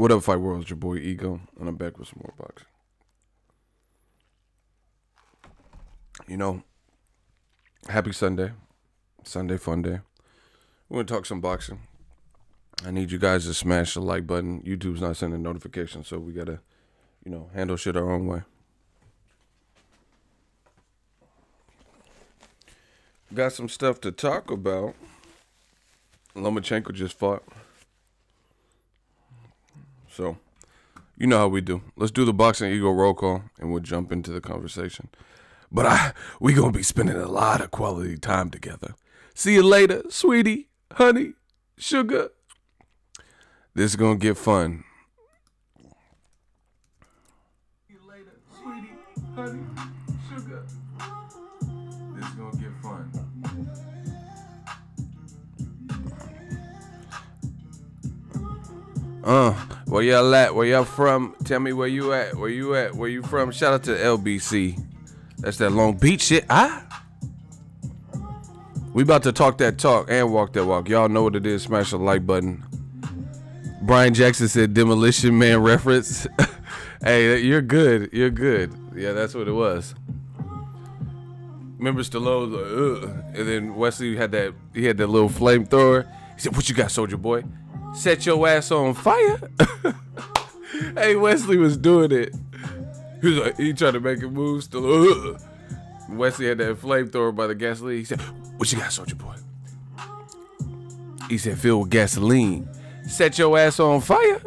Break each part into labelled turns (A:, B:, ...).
A: What up, Fight World? It's your boy Ego, and I'm back with some more boxing. You know, happy Sunday. Sunday fun day. We're going to talk some boxing. I need you guys to smash the like button. YouTube's not sending notifications, so we got to, handle shit our own way. Got some stuff to talk about. Lomachenko just fought. So, you know how we do. Let's do the Boxingego roll call, and we'll jump into the conversation. But we going to be spending a lot of quality time together. See you later, sweetie, honey, sugar. This is going to get fun. See you later, sweetie, honey, sugar. This is going to get fun. Where y'all at? Where y'all from? Tell me where you at. Where you at? Where you from? Shout out to LBC. That's that Long Beach shit. We about to talk that talk and walk that walk. Y'all know what it is. Smash the like button. Brian Jackson said Demolition Man reference. Hey, you're good. You're good. Yeah, that's what it was. Remember Stallone was like, ugh. And then Wesley had that. He had that little flamethrower. He said, "What you got, soldier boy? Set your ass on fire." Hey, Wesley was doing it. He was like, he tried to make it move. Still, Wesley had that flamethrower by the gasoline. He said, "What you got, soldier boy?" He said, "Filled with gasoline. Set your ass on fire."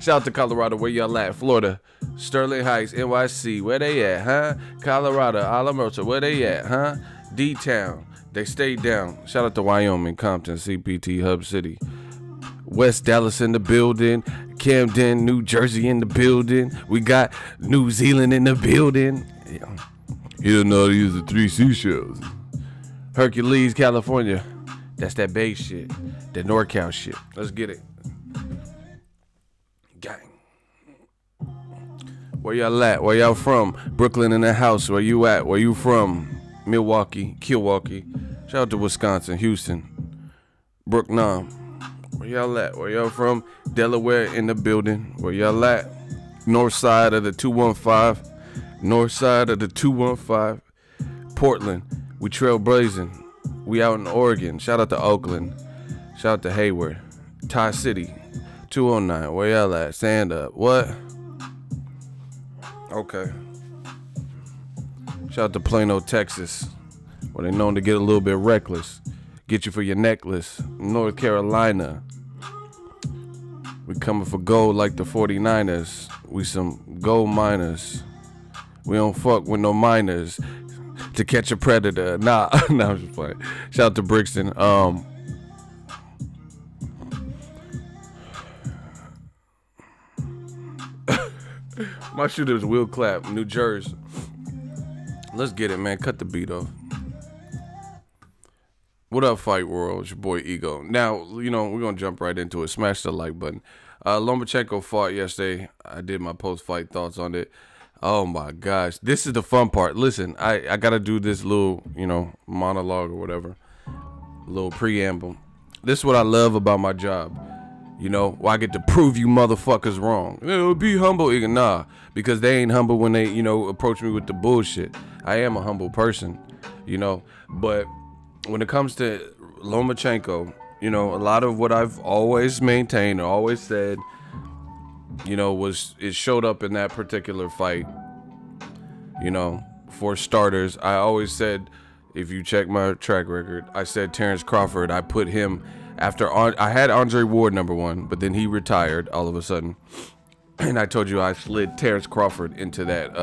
A: Shout out to Colorado, where y'all at? Florida, Sterling Heights, NYC, where they at, huh? Colorado, Alamosa, where they at, huh? D-Town, they stayed down. Shout out to Wyoming, Compton, CPT, Hub City. West Dallas in the building. Camden, New Jersey in the building. We got New Zealand in the building. You don't know how to use the 3 seashells. Hercules, California. That's that Bay shit. That NorCal shit. Let's get it. Gang. Where y'all at? Where y'all from? Brooklyn in the house. Where you at? Where you from? Milwaukee, Milwaukee. Shout out to Wisconsin, Houston. Brook Nom. Where y'all at? Where y'all from? Delaware in the building. Where y'all at? North side of the 215. North side of the 215. Portland. We trailblazing. We out in Oregon. Shout out to Oakland. Shout out to Hayward. Tie City. 209. Where y'all at? Stand up. What? Okay. Shout out to Plano, Texas. Where they known to get a little bit reckless. Get you for your necklace. North Carolina. We coming for gold like the 49ers. We some gold miners. We don't fuck with no minors to catch a predator. Nah, nah, I'm just playing. Shout out to Brixton. My shooter's Will Clapp, New Jersey. Let's get it, man. Cut the beat off. What up, Fight World? It's your boy Ego. Now, we're going to jump right into it. Smash the like button. Lomachenko fought yesterday. I did my post-fight thoughts on it. Oh, my gosh. This is the fun part. Listen, I got to do this little, monologue or whatever. A little preamble. This is what I love about my job. I get to prove you motherfuckers wrong. Be humble. Nah, because they ain't humble when they, approach me with the bullshit. I am a humble person, but when it comes to Lomachenko, a lot of what I've always maintained or always said, it showed up in that particular fight. For starters, I always said, if you check my track record, I said Terrence Crawford, I put him after, I had Andre Ward number 1, but then he retired all of a sudden. And I told you I slid Terrence Crawford into that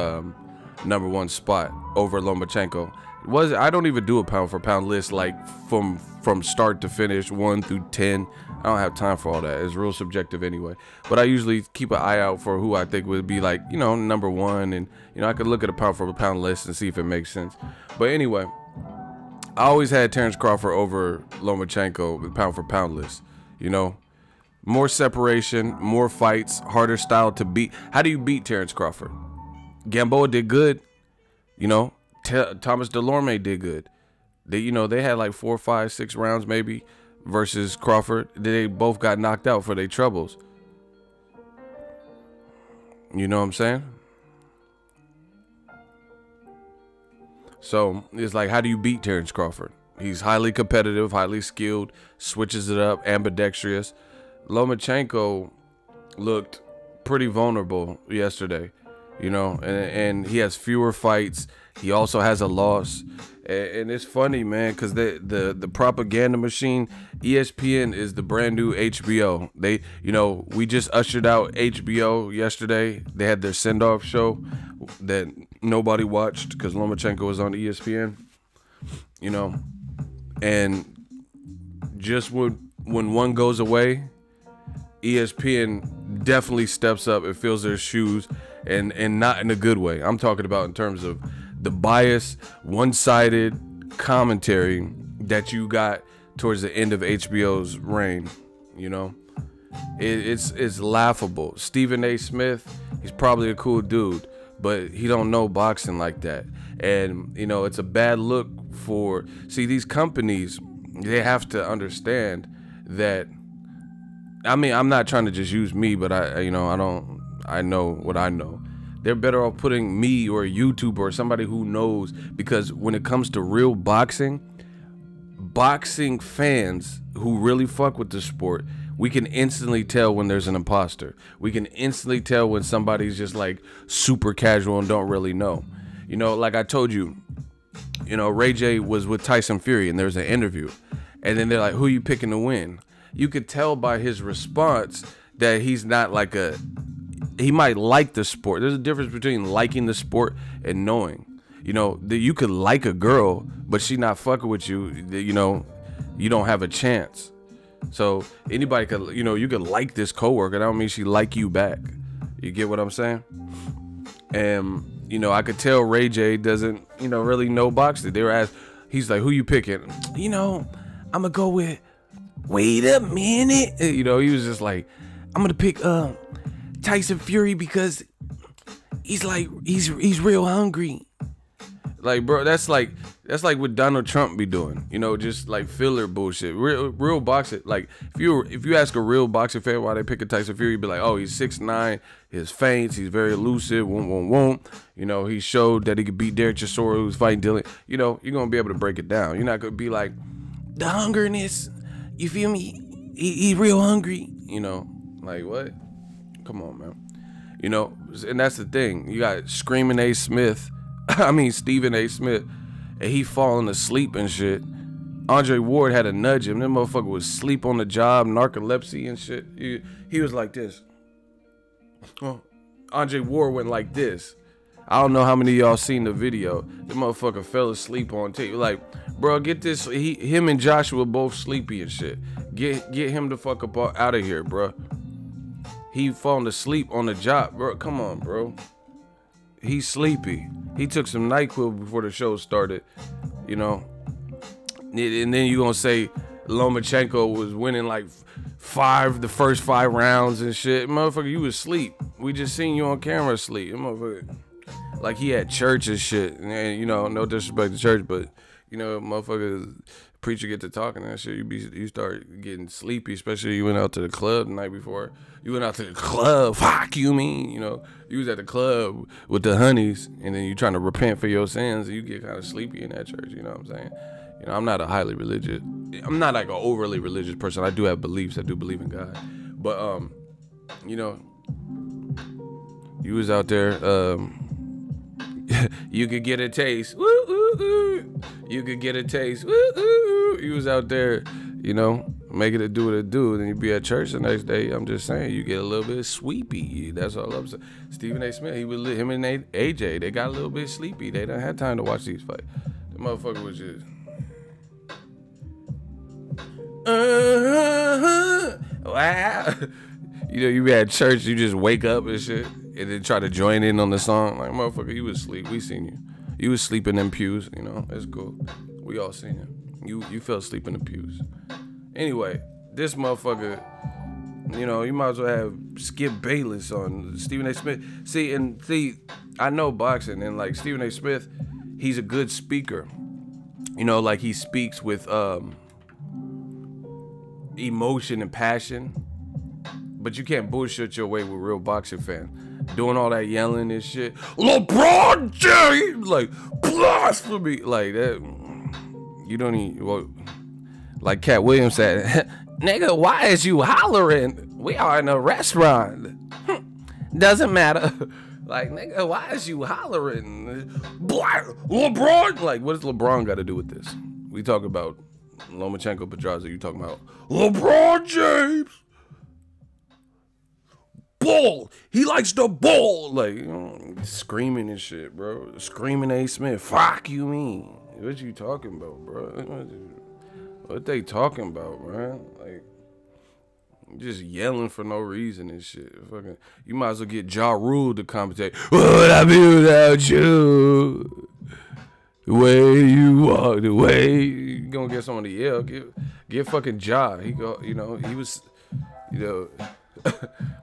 A: number 1 spot over Lomachenko. I don't even do a pound for pound list like from start to finish, 1 through 10. I don't have time for all that. It's real subjective anyway. But I usually keep an eye out for who I think would be like, number 1. And, I could look at a pound for pound list and see if it makes sense. But anyway, I always had Terrence Crawford over Lomachenko with pound for pound list. More separation, more fights, harder style to beat. How do you beat Terrence Crawford? Gamboa did good. Thomas Delorme did good. They had like 4, 5, 6 rounds maybe versus Crawford. They both got knocked out for their troubles. You know what I'm saying? So it's like, how do you beat Terrence Crawford? He's highly competitive, highly skilled, switches it up, ambidextrous. Lomachenko looked pretty vulnerable yesterday, you know, and he has fewer fights. He also has a loss. And it's funny, man, because the propaganda machine, ESPN is the brand new HBO. They, you know, we just ushered out HBO yesterday. They had their send-off show that nobody watched because Lomachenko was on ESPN, you know. And just when one goes away, ESPN definitely steps up and fills their shoes, and not in a good way. I'm talking about in terms of the bias, one-sided commentary that you got towards the end of HBO's reign. You know, it's laughable. Stephen A. Smith, he's probably a cool dude, but he don't know boxing like that. And, you know, it's a bad look for, see, these companies, they have to understand that, I mean, I'm not trying to just use me, but I know what I know. They're better off putting me or a YouTuber or somebody who knows, because when it comes to real boxing fans who really fuck with the sport, we can instantly tell when there's an imposter. We can instantly tell when somebody's just like super casual and don't really know. You know, like I told you, you know, Ray J was with Tyson Fury and there was an interview, and then they're like, who you picking to win? You could tell by his response that he's not like he might like the sport. There's a difference between liking the sport and knowing. You know, that you could like a girl, but she not fucking with you, you know, you don't have a chance. So anybody could, you know, you could like this coworker. That don't mean she like you back. You get what I'm saying? And, you know, I could tell Ray J doesn't, you know, really know boxing. They were asked, he's like, who you picking? You know, I'm going to go with, wait a minute. You know, he was just like, I'm going to pick Tyson Fury because he's like, he's real hungry. Like, bro, that's like what Donald Trump be doing, you know, just like filler bullshit. Real boxing, like if you ask a real boxing fan why they pick a Tyson Fury, you'd be like, oh, he's 6'9", his feints, he's very elusive, won't. You know, he showed that he could beat Derek Chisora, who's fighting Dylan. You know, you're gonna be able to break it down. You're not gonna be like, the hungerness, you feel me? He's real hungry. You know, like what? Come on, man. You know, and that's the thing. You got Screaming A. Smith. I mean, Stephen A. Smith, and he falling asleep and shit. Andre Ward had to nudge him. That motherfucker was asleep on the job, narcolepsy and shit. He was like this. Oh, Andre Ward went like this. I don't know how many of y'all seen the video. The motherfucker fell asleep on tape. Like, bro, get this. Him and Joshua both sleepy and shit. Get him the fuck up out of here, bro. He falling asleep on the job, bro. Come on, bro. He's sleepy. He took some NyQuil before the show started, you know. And then you gonna say Lomachenko was winning like the first 5 rounds and shit. Motherfucker, you was asleep. We just seen you on camera asleep. Motherfucker, like he had church and shit. And, you know, no disrespect to church, but, you know, motherfucker, preacher get to talking and shit, you start getting sleepy, especially you went out to the club the night before. You went out to the club, fuck you mean, you know, you was at the club with the honeys, and then you trying to repent for your sins, and you get kind of sleepy in that church, you know what I'm saying? You know, I'm not like an overly religious person. I do have beliefs. I do believe in God. But, you know, you was out there, you could get a taste. Woo, woo, woo. You could get a taste. Woo, woo. You was out there, you know, making it do what it do. Then you be at church the next day. I'm just saying, you get a little bit sleepy. That's all I'm saying. Stephen A. Smith, him and AJ, they got a little bit sleepy. They didn't have time to watch these fights. The motherfucker was just, wow. You know, you be at church, you just wake up and shit, and then try to join in on the song. Like, motherfucker, you was asleep. We seen you. You was sleeping in pews, you know. It's cool. We all seen you. You fell asleep in the pews. Anyway, this motherfucker, you know, you might as well have Skip Bayless on Stephen A. Smith. See, I know boxing, and like Stephen A. Smith, he's a good speaker. You know, like he speaks with emotion and passion. But you can't bullshit your way with real boxing fans. Doing all that yelling and shit. LeBron James! Like, blasphemy! Like, that. You don't even. Well, like Cat Williams said, nigga, why is you hollering? We are in a restaurant. Doesn't matter. Like, nigga, why is you hollering? LeBron! Like, what does LeBron got to do with this? We talk about Lomachenko, Pedraza. You talking about LeBron James? Ball. He likes the ball. Like, screaming and shit, bro. Screaming A. Smith. Fuck you mean? What you talking about, bro? What they talking about, man? Like, just yelling for no reason and shit. Fucking, you might as well get Ja Rule to commentate. What would I be without you? The way you walk, the way you gonna get someone to yell. Get fucking Ja. He go, you know, he was, you know,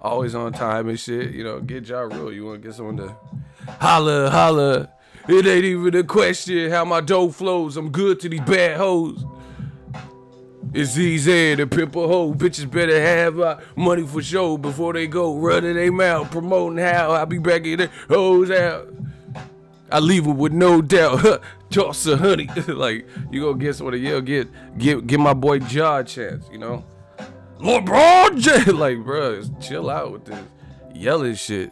A: always on time and shit. You know, get Ja Rule. You want to get someone to holla, holla. It ain't even a question how my dough flows. I'm good to these bad hoes. It's easy to pimp a hoe. Bitches better have money for show before they go running their mouth, promoting how I be back in their hoes out. I leave them with no doubt. Toss a honey. Like, you gonna get someone to yell, give my boy Ja a chance, you know? LeBron James. Like, bro, chill out with this yelling shit.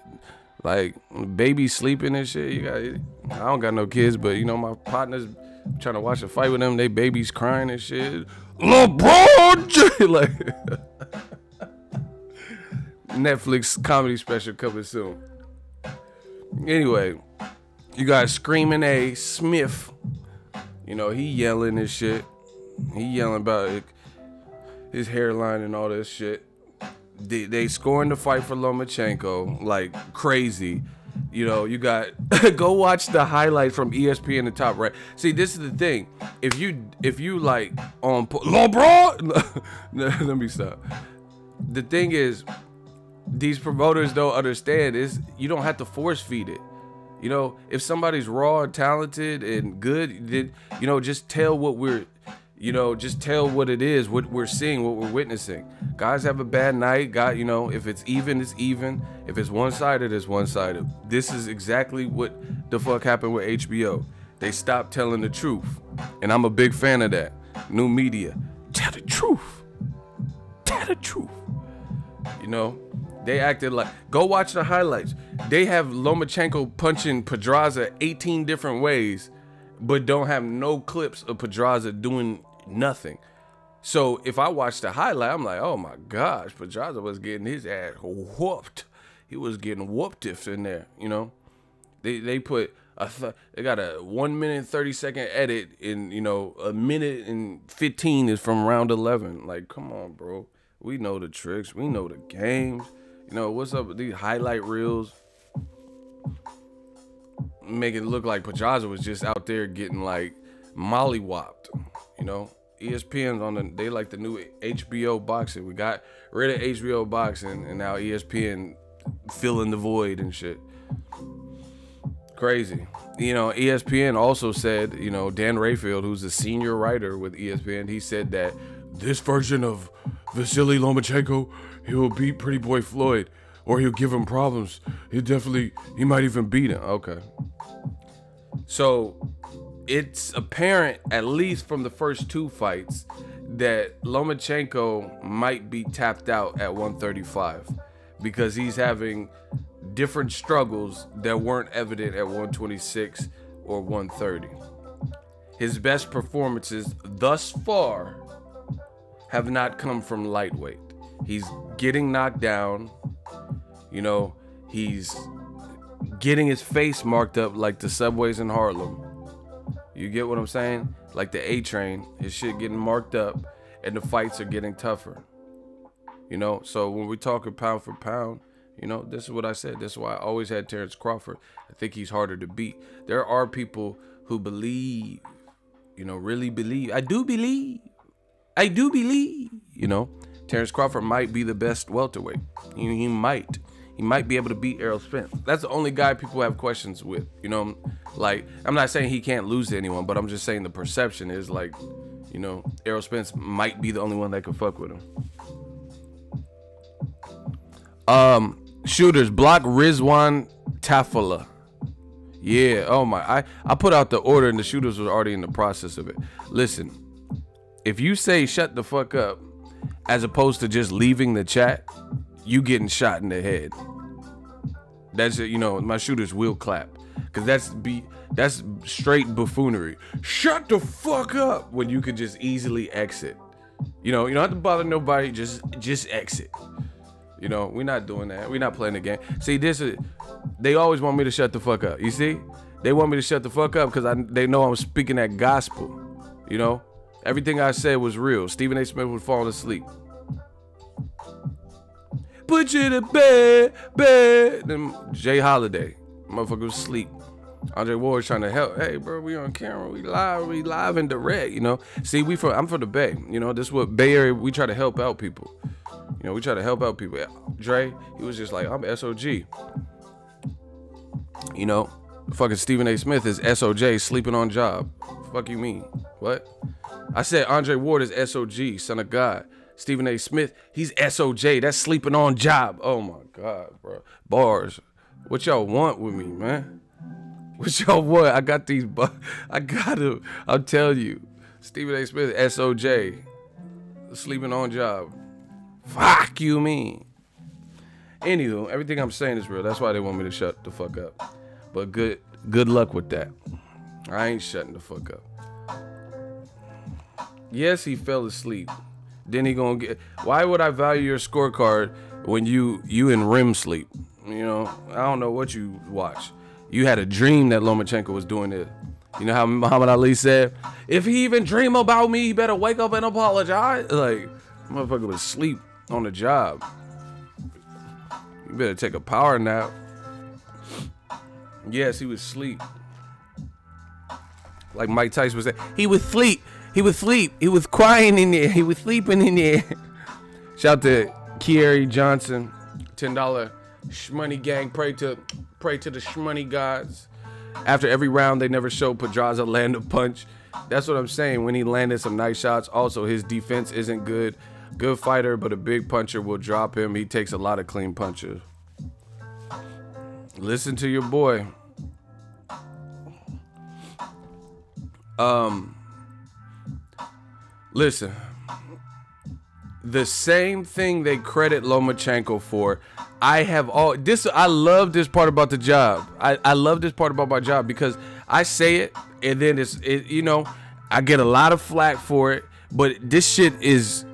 A: Like, baby sleeping and shit. I don't got no kids, but you know, my partners trying to watch a fight with them, they babies crying and shit. LeBron James. Like, Netflix comedy special coming soon. Anyway, you got Screaming A. Smith. You know, he yelling and shit. He yelling about his hairline and all this shit. They scoring the fight for Lomachenko like crazy. You know, you got go watch the highlights from ESPN in the top right. See, this is the thing. If you like on LeBron, let me stop. The thing is, these promoters don't understand is you don't have to force feed it. You know, if somebody's raw and talented and good, then, you know, just tell what we're, you know, just tell what it is, what we're seeing, what we're witnessing. Guys have a bad night. God, you know, if it's even, it's even. If it's one-sided, it's one-sided. This is exactly what the fuck happened with HBO. They stopped telling the truth. And I'm a big fan of that. New media. Tell the truth. Tell the truth. You know, they acted like, go watch the highlights. They have Lomachenko punching Pedraza 18 different ways, but don't have no clips of Pedraza doing nothing. So if I watch the highlight, I'm like, oh my gosh, Pedraza was getting his ass whooped. He was getting whooped if in there, you know. They put they got a 1 minute 30-second edit in, you know, a minute and 15 is from round 11. Like, come on, bro. We know the tricks. We know the games. You know, what's up with these highlight reels? Make it look like Pedraza was just out there getting like mollywopped, you know. ESPN's on they like the new HBO boxing. We got rid of HBO boxing and now ESPN filling the void and shit. Crazy. You know, ESPN also said, you know, Dan Rayfield, who's a senior writer with ESPN, he said that this version of Vasyl Lomachenko, he will beat Pretty Boy Floyd, or he'll give him problems. He might even beat him. Okay. So it's apparent, at least from the first two fights, that Lomachenko might be tapped out at 135 because he's having different struggles that weren't evident at 126 or 130. His best performances thus far have not come from lightweight. He's getting knocked down, you know, he's getting his face marked up like the subways in Harlem. You get what I'm saying? Like the A train, his shit getting marked up and the fights are getting tougher. You know, so when we talking pound for pound, you know, this is what I said. This is why I always had Terrence Crawford. I think he's harder to beat. There are people who believe, you know, really believe. I do believe, you know, Terrence Crawford might be the best welterweight. He might be able to beat Errol Spence. That's the only guy people have questions with, you know. Like, I'm not saying he can't lose to anyone, but I'm just saying the perception is like, you know, Errol Spence might be the only one that can fuck with him. Shooters, block Rizwan Tafala. Yeah, oh my, I put out the order and the shooters was already in the process of it. Listen, if you say shut the fuck up, as opposed to just leaving the chat, you getting shot in the head. That's it, you know, my shooters will clap. Cause that's straight buffoonery. Shut the fuck up when you could just easily exit. You know, you don't have to bother nobody, just exit. You know, we're not doing that. We're not playing the game. See, they always want me to shut the fuck up. You see? They want me to shut the fuck up because they know I'm speaking that gospel. You know? Everything I said was real. Stephen A. Smith was falling asleep. Put you to bed. Then Jay Holiday. Motherfucker was asleep. Andre Ward's trying to help. Hey, bro, we on camera. We live and direct, you know? See, I'm from the Bay. You know, this is what Bay Area, we try to help out people. You know, we try to help out people. Dre, he was just like, I'm SOG. You know, fucking Stephen A. Smith is SOJ, sleeping on job. Fuck you mean? What? I said Andre Ward is SOG, son of God. Stephen A. Smith, he's SOJ, that's sleeping on job. Oh my God, bro. Bars. What y'all want with me, man? What y'all want? I got these, I got him. I'll tell you. Stephen A. Smith, SOJ, sleeping on job. Fuck you mean? Anywho, everything I'm saying is real. That's why they want me to shut the fuck up. But good luck with that. I ain't shutting the fuck up. Yes, he fell asleep. Then he gonna get. Why would I value your scorecard when you in REM sleep? You know, I don't know what you watch. You had a dream that Lomachenko was doing it. You know how Muhammad Ali said, if he even dream about me, he better wake up and apologize. Like, motherfucker was asleep on the job. You better take a power nap. Yes, he was asleep. Like Mike Tyson was saying, he was asleep. He was asleep. He was crying in there. He was sleeping in there. Shout out to Kieri Johnson, $10 Shmoney gang. Pray to the Shmoney gods. After every round, they never showed Pedraza land a punch. That's what I'm saying. When he landed some nice shots. Also, his defense isn't good. Good fighter, but a big puncher will drop him. He takes a lot of clean punches. Listen to your boy. Listen. The same thing they credit Lomachenko for, I love this part about the job. I love this part about my job because I say it and then you know, I get a lot of flack for it, but this shit is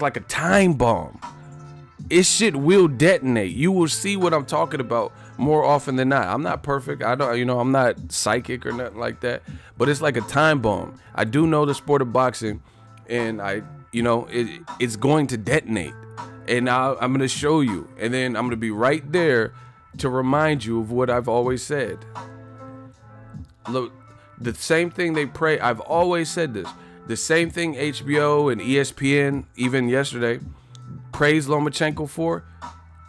A: like a time bomb. This shit will detonate. You will see what I'm talking about more often than not. I'm not perfect. I'm not psychic or nothing like that, but it's like a time bomb. I do know the sport of boxing, and it's going to detonate. And I'm going to show you, and then I'm going to be right there to remind you of what I've always said. Look, the same thing they pray. I've always said this. The same thing HBO and ESPN, even yesterday, praised Lomachenko for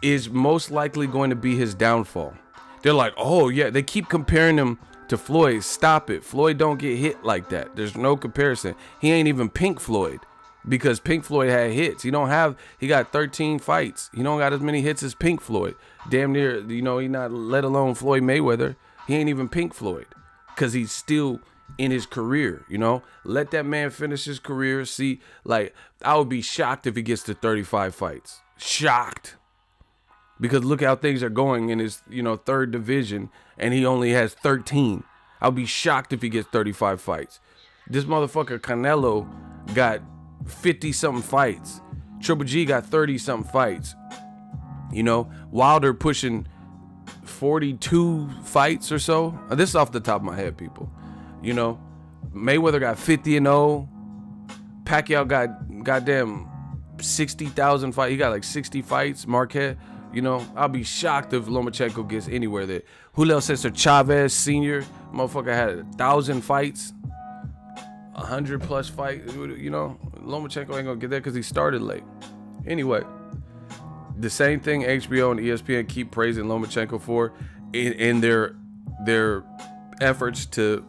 A: is most likely going to be his downfall. They're like, oh yeah, they keep comparing him to Floyd. Stop it. Floyd don't get hit like that. There's no comparison. He ain't even Pink Floyd. Because Pink Floyd had hits. He got 13 fights. He don't got as many hits as Pink Floyd. Damn near, he not, let alone Floyd Mayweather. He ain't even Pink Floyd. Because he's still in his career, Let that man finish his career. See, like, I would be shocked if he gets to 35 fights. Shocked. Because look how things are going in his, third division, and he only has 13. I'll be shocked if he gets 35 fights. This motherfucker Canelo got 50-something fights. Triple G got 30-something fights. Wilder pushing 42 fights or so. This is off the top of my head, people. Mayweather got 50-0. Pacquiao got goddamn 60,000 fights. He got like 60 fights. Marquette. I'll be shocked if Lomachenko gets anywhere there. Julio Cesar Chavez Sr. Motherfucker had 1,000 fights. 100+ fights. Lomachenko ain't gonna get there because he started late. Anyway, the same thing HBO and ESPN keep praising Lomachenko for in their efforts to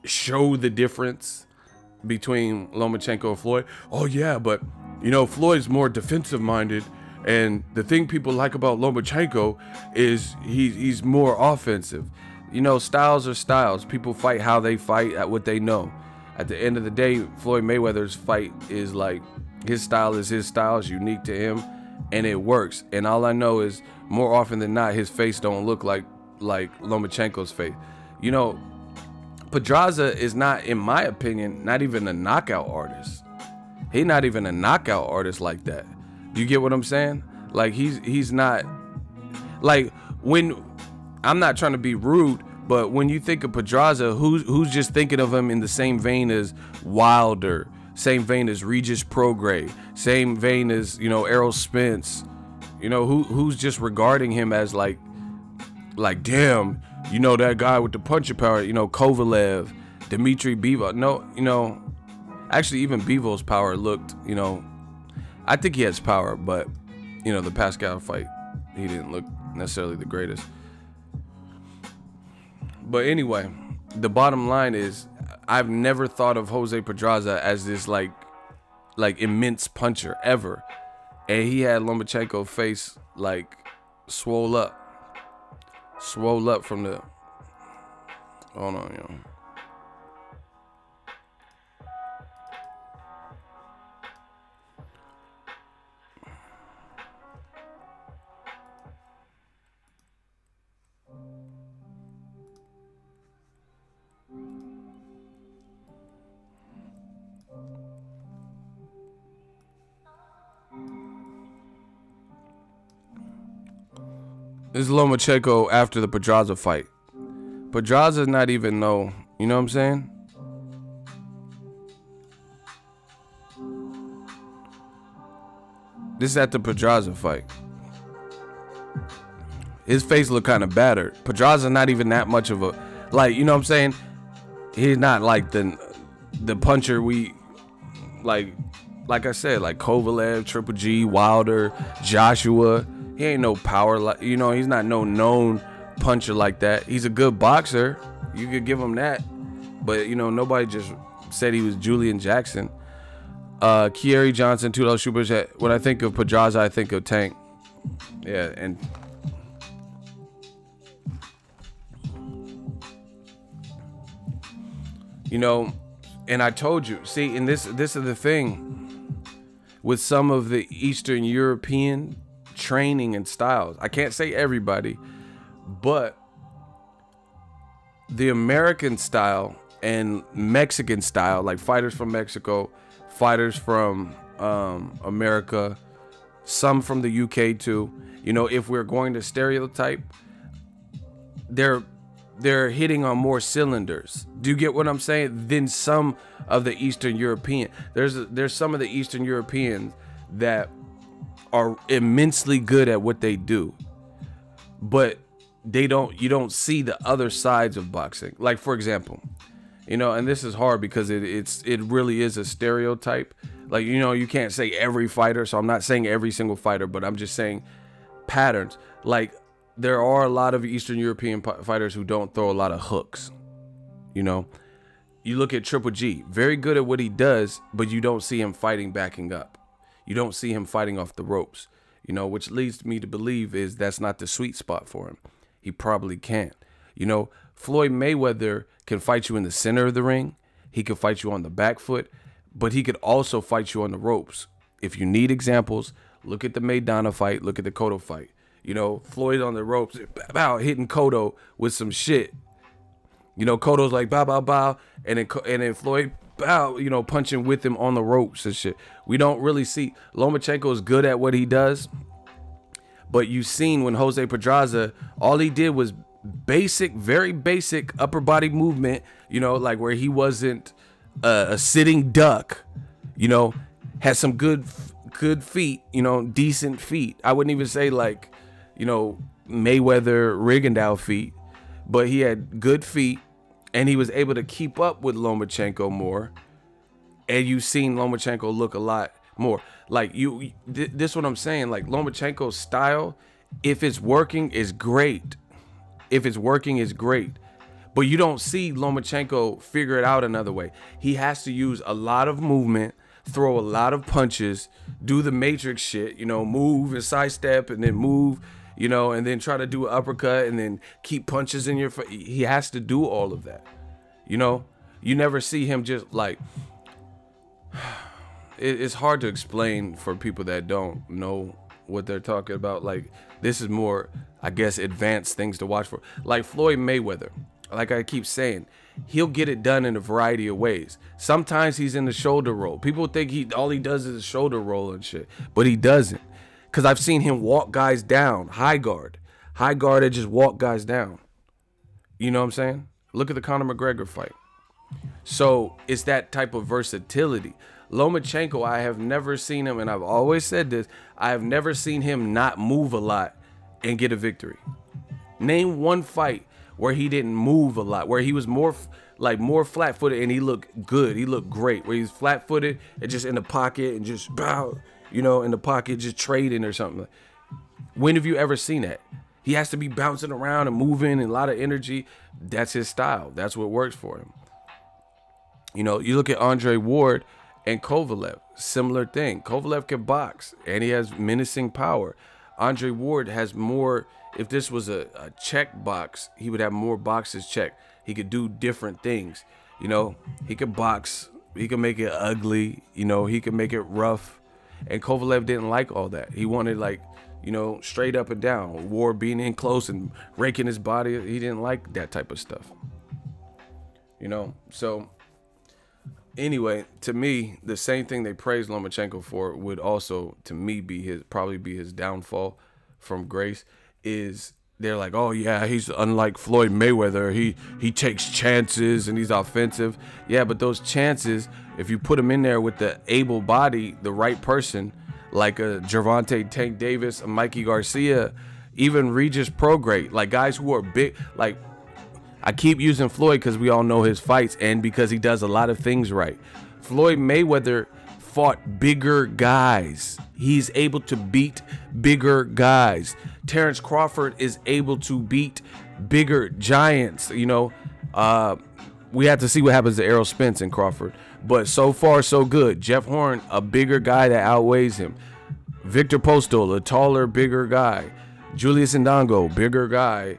A: show the difference between Lomachenko and Floyd. Oh yeah, but Floyd's more defensive minded. And the thing people like about Lomachenko is he's more offensive. You know, styles are styles. People fight how they fight at what they know. At the end of the day, Floyd Mayweather's fight is like, his style is his style. It's unique to him, and it works. And all I know is, more often than not, his face don't look like Lomachenko's face. You know, Pedraza is not, in my opinion, not even a knockout artist. He's not even a knockout artist like that. Do you get what I'm saying? Like, he's not, like, when, I'm not trying to be rude, but when you think of Pedraza, who's just thinking of him in the same vein as Wilder, same vein as Regis Prograis, same vein as, you know, Errol Spence, you know, who's just regarding him as like damn, you know, that guy with the puncher power, you know, Kovalev, Dmitry Bivol. No, you know, actually even Bivol's power looked, you know, I think he has power, but, you know, the Pascal fight, he didn't look necessarily the greatest. But anyway, the bottom line is, I've never thought of Jose Pedraza as this like immense puncher ever. And he had Lomachenko face like swole up from the, hold on, yo. This is Lomachenko after the Pedraza fight. Pedraza's not even know, you know what I'm saying? This is at the Pedraza fight. His face looked kind of battered. Pedraza's not even that much of a, like, you know what I'm saying? He's not like the puncher we, like I said, like Kovalev, Triple G, Wilder, Joshua. He ain't no power, like, you know, he's not no known puncher like that. He's a good boxer. You could give him that. But, you know, nobody just said he was Julian Jackson. Kieri Johnson, $2 super chat. When I think of Pedraza, I think of Tank. Yeah, and you know, and I told you, see, and this is the thing with some of the Eastern European training and styles. I can't say everybody, but the American style and Mexican style, like fighters from Mexico, fighters from America, some from the UK too. You know, if we're going to stereotype, they're hitting on more cylinders. Do you get what I'm saying? Than some of the Eastern European. There's some of the Eastern Europeans that are immensely good at what they do, but you don't see the other sides of boxing. Like, for example, you know, and this is hard because it really is a stereotype. Like, you know, you can't say every fighter, so I'm not saying every single fighter, but I'm just saying patterns. Like, there are a lot of Eastern European fighters who don't throw a lot of hooks. You know, you look at Triple G, very good at what he does, but you don't see him fighting backing up. You don't see him fighting off the ropes, you know, which leads me to believe is that's not the sweet spot for him. He probably can't. You know, Floyd Mayweather can fight you in the center of the ring. He can fight you on the back foot, but he could also fight you on the ropes. If you need examples, look at the Maidana fight, look at the Cotto fight. You know, Floyd on the ropes, bow, hitting Cotto with some shit. You know, Cotto's like bow, bow, bow, and then Floyd, bow, you know, punching with him on the ropes and shit. We don't really see. Lomachenko is good at what he does, but you've seen when Jose Pedraza, all he did was basic, very basic upper body movement, you know, like where he wasn't a sitting duck, you know, had some good feet, you know, decent feet. I wouldn't even say like, you know, Mayweather Rigondeaux feet, but he had good feet and he was able to keep up with Lomachenko more. And you've seen Lomachenko look a lot more like this is what I'm saying. Like, Lomachenko's style, if it's working, is great. If it's working, is great. But you don't see Lomachenko figure it out another way. He has to use a lot of movement, throw a lot of punches, do the Matrix shit, you know, move and sidestep and then move, you know, and then try to do an uppercut and then keep punches in your face. He has to do all of that, you know. You never see him just like, it's hard to explain for people that don't know what they're talking about. Like, this is more, I guess, advanced things to watch for. Like Floyd Mayweather, like I keep saying, he'll get it done in a variety of ways. Sometimes he's in the shoulder roll. People think all he does is a shoulder roll and shit, but he doesn't. Because I've seen him walk guys down, high guard and just walk guys down. You know what I'm saying? Look at the Conor McGregor fight. So it's that type of versatility. Lomachenko, I have never seen him, and I've always said this, I have never seen him not move a lot and get a victory. Name one fight where he didn't move a lot, where he was more flat-footed and he looked good, he looked great, where he's flat-footed and just in the pocket and just bow, you know, in the pocket, just trading or something. When have you ever seen that? He has to be bouncing around and moving and a lot of energy. That's his style. That's what works for him. You know, you look at Andre Ward and Kovalev, similar thing. Kovalev can box and he has menacing power. Andre Ward has more. If this was a check box, he would have more boxes checked. He could do different things. You know, he could box. He could make it ugly. You know, he could make it rough. And Kovalev didn't like all that. He wanted, like, you know, straight up and down. Ward being in close and raking his body. He didn't like that type of stuff. You know, so anyway, to me, the same thing they praised Lomachenko for would also, to me, probably be his downfall from grace. Is they're like, oh yeah, he's unlike Floyd Mayweather. He takes chances and he's offensive. Yeah, but those chances, if you put him in there with the able body, the right person, like a Gervonta Tank Davis, a Mikey Garcia, even Regis Prograde, like guys who are big. Like, I keep using Floyd because we all know his fights and because he does a lot of things right. Floyd Mayweather fought bigger guys. He's able to beat bigger guys. Terrence Crawford is able to beat bigger giants. You know, we have to see what happens to Errol Spence and Crawford. But so far, so good. Jeff Horn, a bigger guy that outweighs him. Victor Postal, a taller, bigger guy. Julius Ndongo, bigger guy.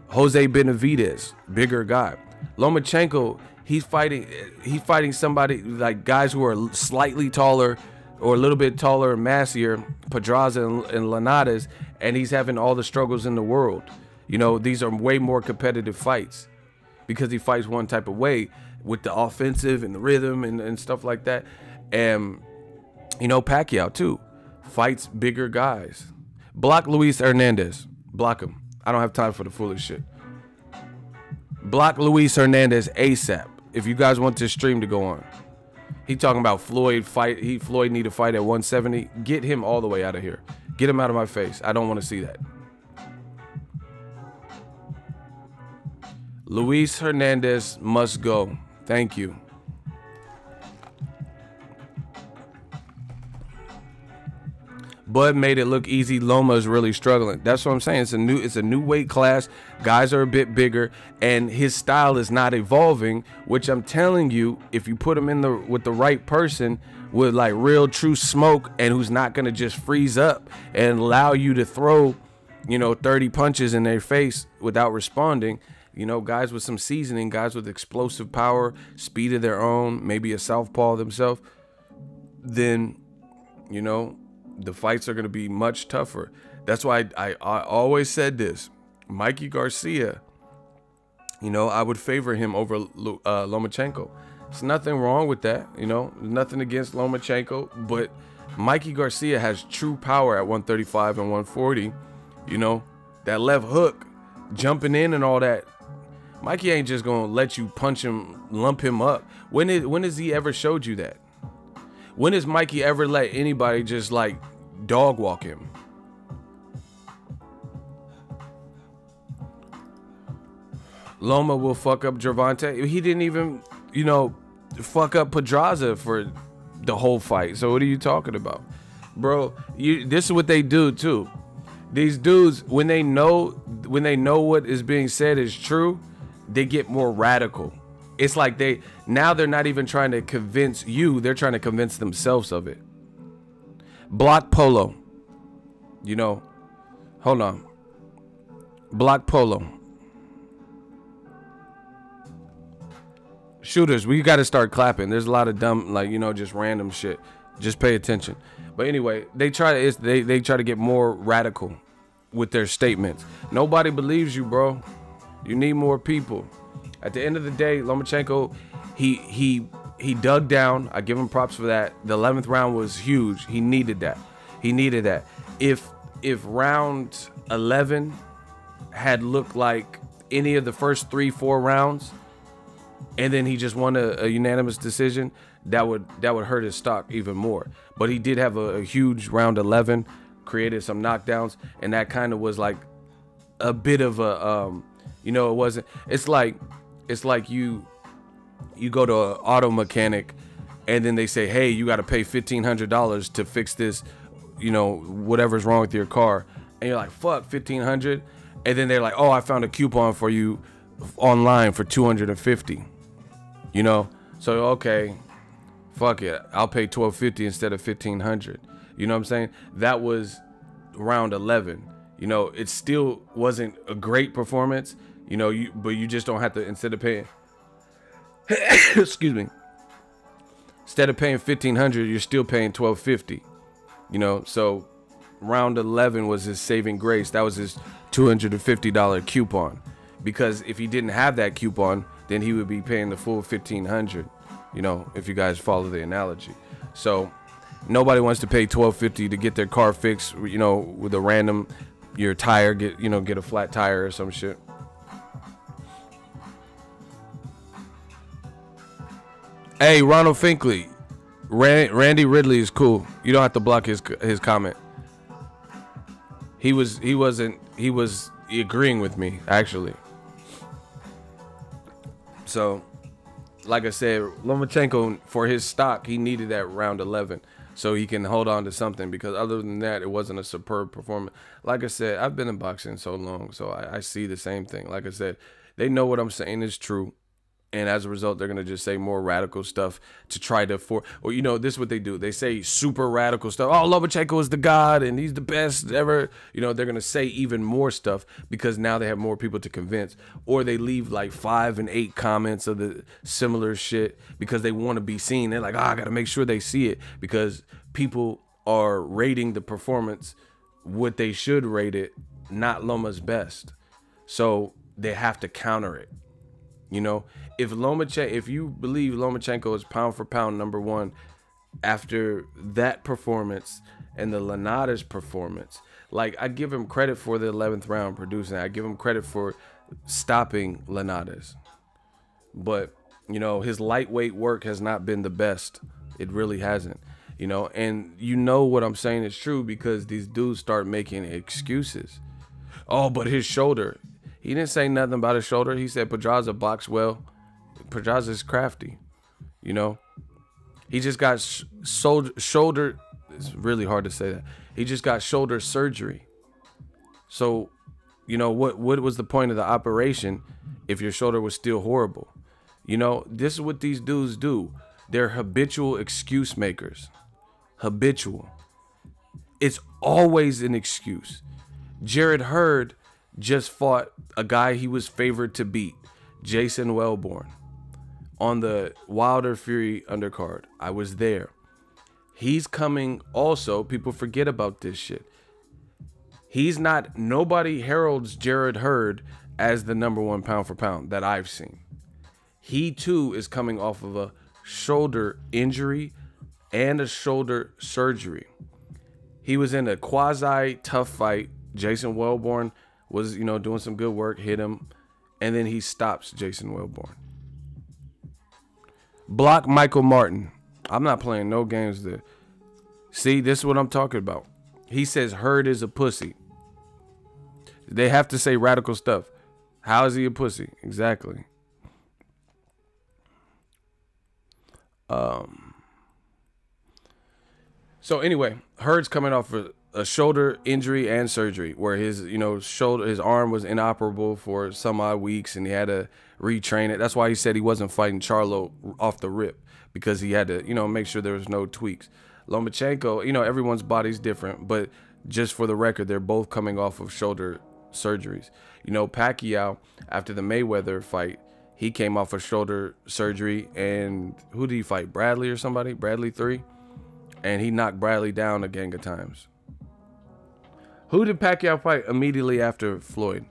A: Jose Benavidez, bigger guy. Lomachenko, he's fighting somebody like guys who are slightly taller or a little bit taller and massier, Pedraza and Linares, and he's having all the struggles in the world. You know, these are way more competitive fights because he fights one type of way with the offensive and the rhythm and stuff like that. And, you know, Pacquiao, too, fights bigger guys. Block Luis Hernandez. Block him. I don't have time for the foolish shit. Block Luis Hernandez ASAP if you guys want this stream to go on. He talking about Floyd fight. Floyd need to fight at 170. Get him all the way out of here. Get him out of my face. I don't want to see that. Luis Hernandez must go. Thank you. Bud made it look easy. Loma is really struggling. That's what I'm saying. It's a new weight class. Guys are a bit bigger, and his style is not evolving. Which I'm telling you, if you put him with the right person, with like real true smoke, and who's not gonna just freeze up and allow you to throw, you know, 30 punches in their face without responding. You know, guys with some seasoning, guys with explosive power, speed of their own, maybe a southpaw themselves. Then, you know, the fights are going to be much tougher. That's why I always said this. Mikey Garcia, you know, I would favor him over Lomachenko. There's nothing wrong with that, you know. Nothing against Lomachenko, but Mikey Garcia has true power at 135 and 140. You know, that left hook, jumping in and all that. Mikey ain't just going to let you punch him, lump him up. When has he ever showed you that? When has Mikey ever let anybody just like dog walk him? Loma will fuck up Gervonta. He didn't even, you know, fuck up Pedraza for the whole fight. So what are you talking about? Bro, this is what they do too. These dudes, when they know what is being said is true, they get more radical. It's like they're not even trying to convince you, they're trying to convince themselves of it. Block polo. You know, hold on. Block polo. Shooters, we got to start clapping. There's a lot of dumb, like, you know, just random shit. Just pay attention. But anyway, they try to get more radical with their statements. Nobody believes you, bro. You need more people. At the end of the day, Lomachenko, he dug down. I give him props for that. The 11th round was huge. He needed that. If round 11 had looked like any of the first 3-4 rounds, and then he just won a unanimous decision, that would hurt his stock even more. But he did have a huge round 11, created some knockdowns, and that kind of was like a bit of a you know, it wasn't. It's like you go to an auto mechanic, and then they say, hey, you got to pay $1,500 to fix this, you know, whatever's wrong with your car, and you're like, fuck, $1,500, and then they're like, oh, I found a coupon for you online for $250. You know, so okay, fuck it, I'll pay $1,250 instead of $1,500. You know what I'm saying? That was round 11. You know, it still wasn't a great performance. You know, but you just don't have to, instead of paying excuse me, instead of paying $1,500, you're still paying $1,250. You know, so round 11 was his saving grace. That was his $250 coupon, because if he didn't have that coupon, then he would be paying the full $1,500, you know, if you guys follow the analogy. So nobody wants to pay $1,250 to get their car fixed, you know, with a random, your tire, get a flat tire or some shit. Hey, Ronald Finkley, Randy Ridley is cool. You don't have to block his comment. He was agreeing with me, actually. So, like I said, Lomachenko, for his stock, he needed that round 11 so he can hold on to something, because other than that, it wasn't a superb performance. Like I said, I've been in boxing so long, so I see the same thing. Like I said, they know what I'm saying is true. And as a result, they're going to just say more radical stuff to try to or, you know, this is what they do. They say super radical stuff. Oh, Lomachenko is the god and he's the best ever. You know, they're going to say even more stuff because now they have more people to convince. Or they leave like 5 and 8 comments of the similar shit because they want to be seen. They're like, oh, I got to make sure they see it, because people are rating the performance what they should rate it, not Loma's best. So they have to counter it. You know, if you believe Lomachenko is pound for pound #1 after that performance and the Linares performance, like, I give him credit for the 11th round producing. I give him credit for stopping Linares. But, you know, his lightweight work has not been the best. It really hasn't. You know, and you know what I'm saying is true because these dudes start making excuses. Oh, but his shoulder. He didn't say nothing about his shoulder. He said Pedraza boxed well. Pedraza is crafty, you know. He just got shoulder. It's really hard to say that. He just got shoulder surgery. So, you know, what was the point of the operation if your shoulder was still horrible? You know, this is what these dudes do. They're habitual excuse makers. Habitual. It's always an excuse. Jared Hurd just fought a guy he was favored to beat, Jason Wellborn, on the Wilder Fury undercard. I was there. He's coming also. People forget about this shit. Nobody heralds Jared Hurd as the #1 pound for pound that I've seen. He too is coming off of a shoulder injury and a shoulder surgery. He was in a quasi tough fight. Jason Wellborn was, you know, doing some good work, hit him, and then he stops Jason Wellborn. Block Michael Martin. I'm not playing no games there. See, this is what I'm talking about. He says Hurd is a pussy. They have to say radical stuff. How is he a pussy? Exactly. So anyway, Hurd's coming off a shoulder injury and surgery where his, his arm was inoperable for some odd weeks and he had to retrain it. That's why he said he wasn't fighting Charlo off the rip, because he had to, make sure there was no tweaks. Lomachenko, everyone's body's different, but just for the record, they're both coming off of shoulder surgeries. Pacquiao, after the Mayweather fight, he came off of shoulder surgery, and who did he fight? Bradley or somebody? Bradley 3? And he knocked Bradley down a gang of times. Who did Pacquiao fight immediately after Floyd?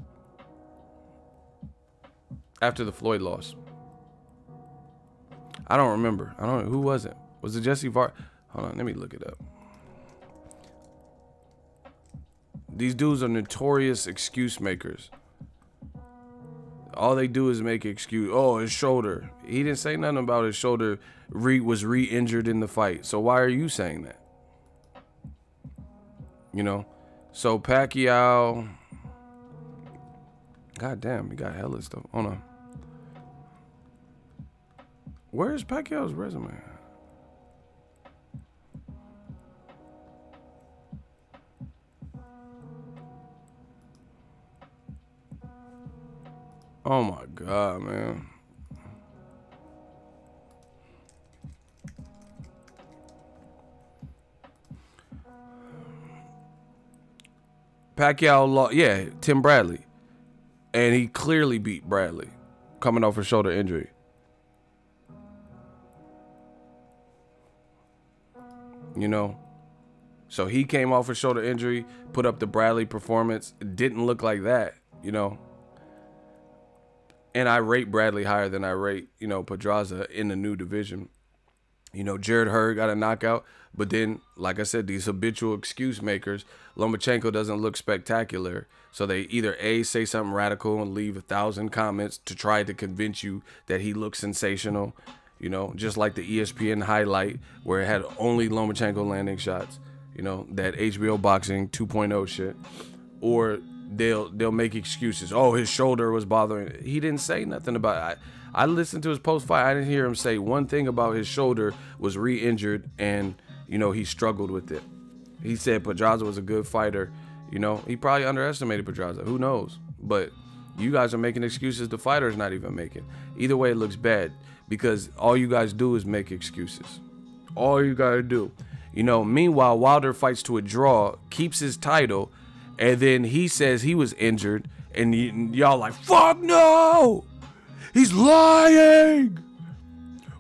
A: After the Floyd loss? I don't remember. Who was it? Was it Jesse Hold on, let me look it up. These dudes are notorious excuse makers. All they do is make excuse. Oh, his shoulder. He didn't say nothing about his shoulder was re-injured in the fight. So why are you saying that? So Pacquiao. God damn, he got hella stuff. Hold on. Where's Pacquiao's resume? Oh my God, man. Pacquiao lost, Tim Bradley. And he clearly beat Bradley, coming off a shoulder injury. So he came off a shoulder injury, put up the Bradley performance. It didn't look like that, And I rate Bradley higher than I rate, Pedraza in the new division. Jared Hurd got a knockout, but then, like I said, these habitual excuse makers, Lomachenko doesn't look spectacular. So they either A, say something radical and leave 1,000 comments to try to convince you that he looks sensational, just like the ESPN highlight where it had only Lomachenko landing shots, that HBO Boxing 2.0 shit. Or they'll make excuses. Oh, his shoulder was bothering. He didn't say nothing about it. I listened to his post-fight. I didn't hear him say one thing about his shoulder was re-injured and, he struggled with it. He said Pedraza was a good fighter. He probably underestimated Pedraza. Who knows? But you guys are making excuses the fighter's not even making. Either way, it looks bad because all you guys do is make excuses. All you got to do. Meanwhile, Wilder fights to a draw, keeps his title, and then he says he was injured, and y'all like, fuck no! He's lying!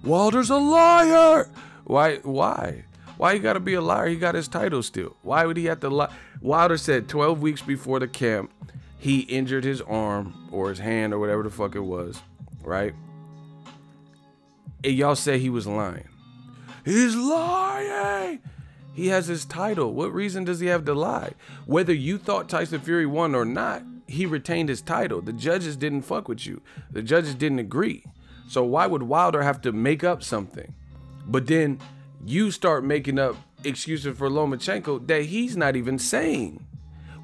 A: Wilder's a liar! Why? Why you gotta be a liar? He got his title still. Why would he have to lie? Wilder said 12 weeks before the camp, he injured his arm or his hand or whatever the fuck it was, right? And y'all say he was lying. He's lying! He has his title. What reason does he have to lie? Whether you thought Tyson Fury won or not, he retained his title. The judges didn't fuck with you. The judges didn't agree. So why would Wilder have to make up something? But then you start making up excuses for Lomachenko that he's not even saying.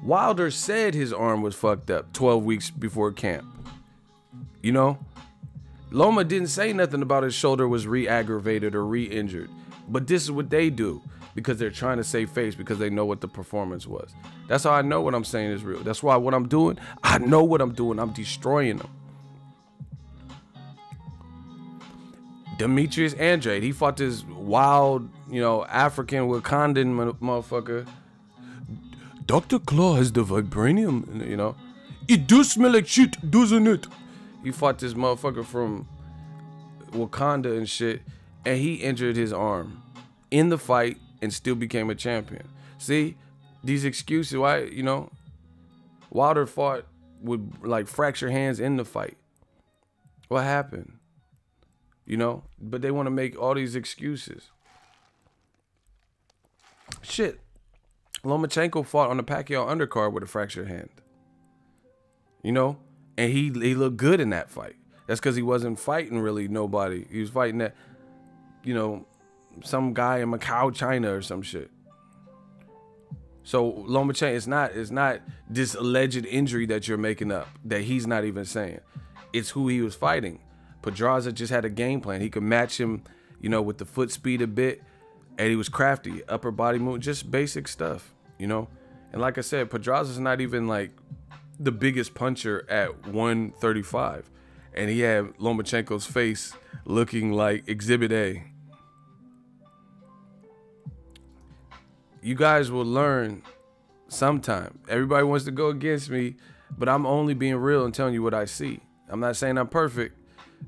A: Wilder said his arm was fucked up 12 weeks before camp. Loma didn't say nothing about his shoulder was re-aggravated or re-injured. But this is what they do. Because they're trying to save face because they know what the performance was. That's how I know what I'm saying is real. That's why what I'm doing, I know what I'm doing. I'm destroying them. Demetrius Andrade, he fought this wild, African Wakandan motherfucker. Dr. Claw has the vibranium, It does smell like shit, doesn't it? He fought this motherfucker from Wakanda and shit, and he injured his arm in the fight and still became a champion. See, these excuses, why, Wilder fought with like fracture hands in the fight. What happened? But they want to make all these excuses. Shit. Lomachenko fought on the Pacquiao undercard with a fractured hand. And he looked good in that fight. That's because he wasn't fighting really nobody. He was fighting that, some guy in Macau, China or some shit. So Lomachenko, it's not this alleged injury that you're making up that he's not even saying. It's who he was fighting. Pedraza just had a game plan. He could match him, with the foot speed a bit, and he was crafty, upper body move, just basic stuff. you know? And like I said, Pedraza's not even like the biggest puncher at 135. And he had Lomachenko's face looking like Exhibit A. You guys will learn sometime. Everybody wants to go against me, but I'm only being real and telling you what I see. I'm not saying I'm perfect,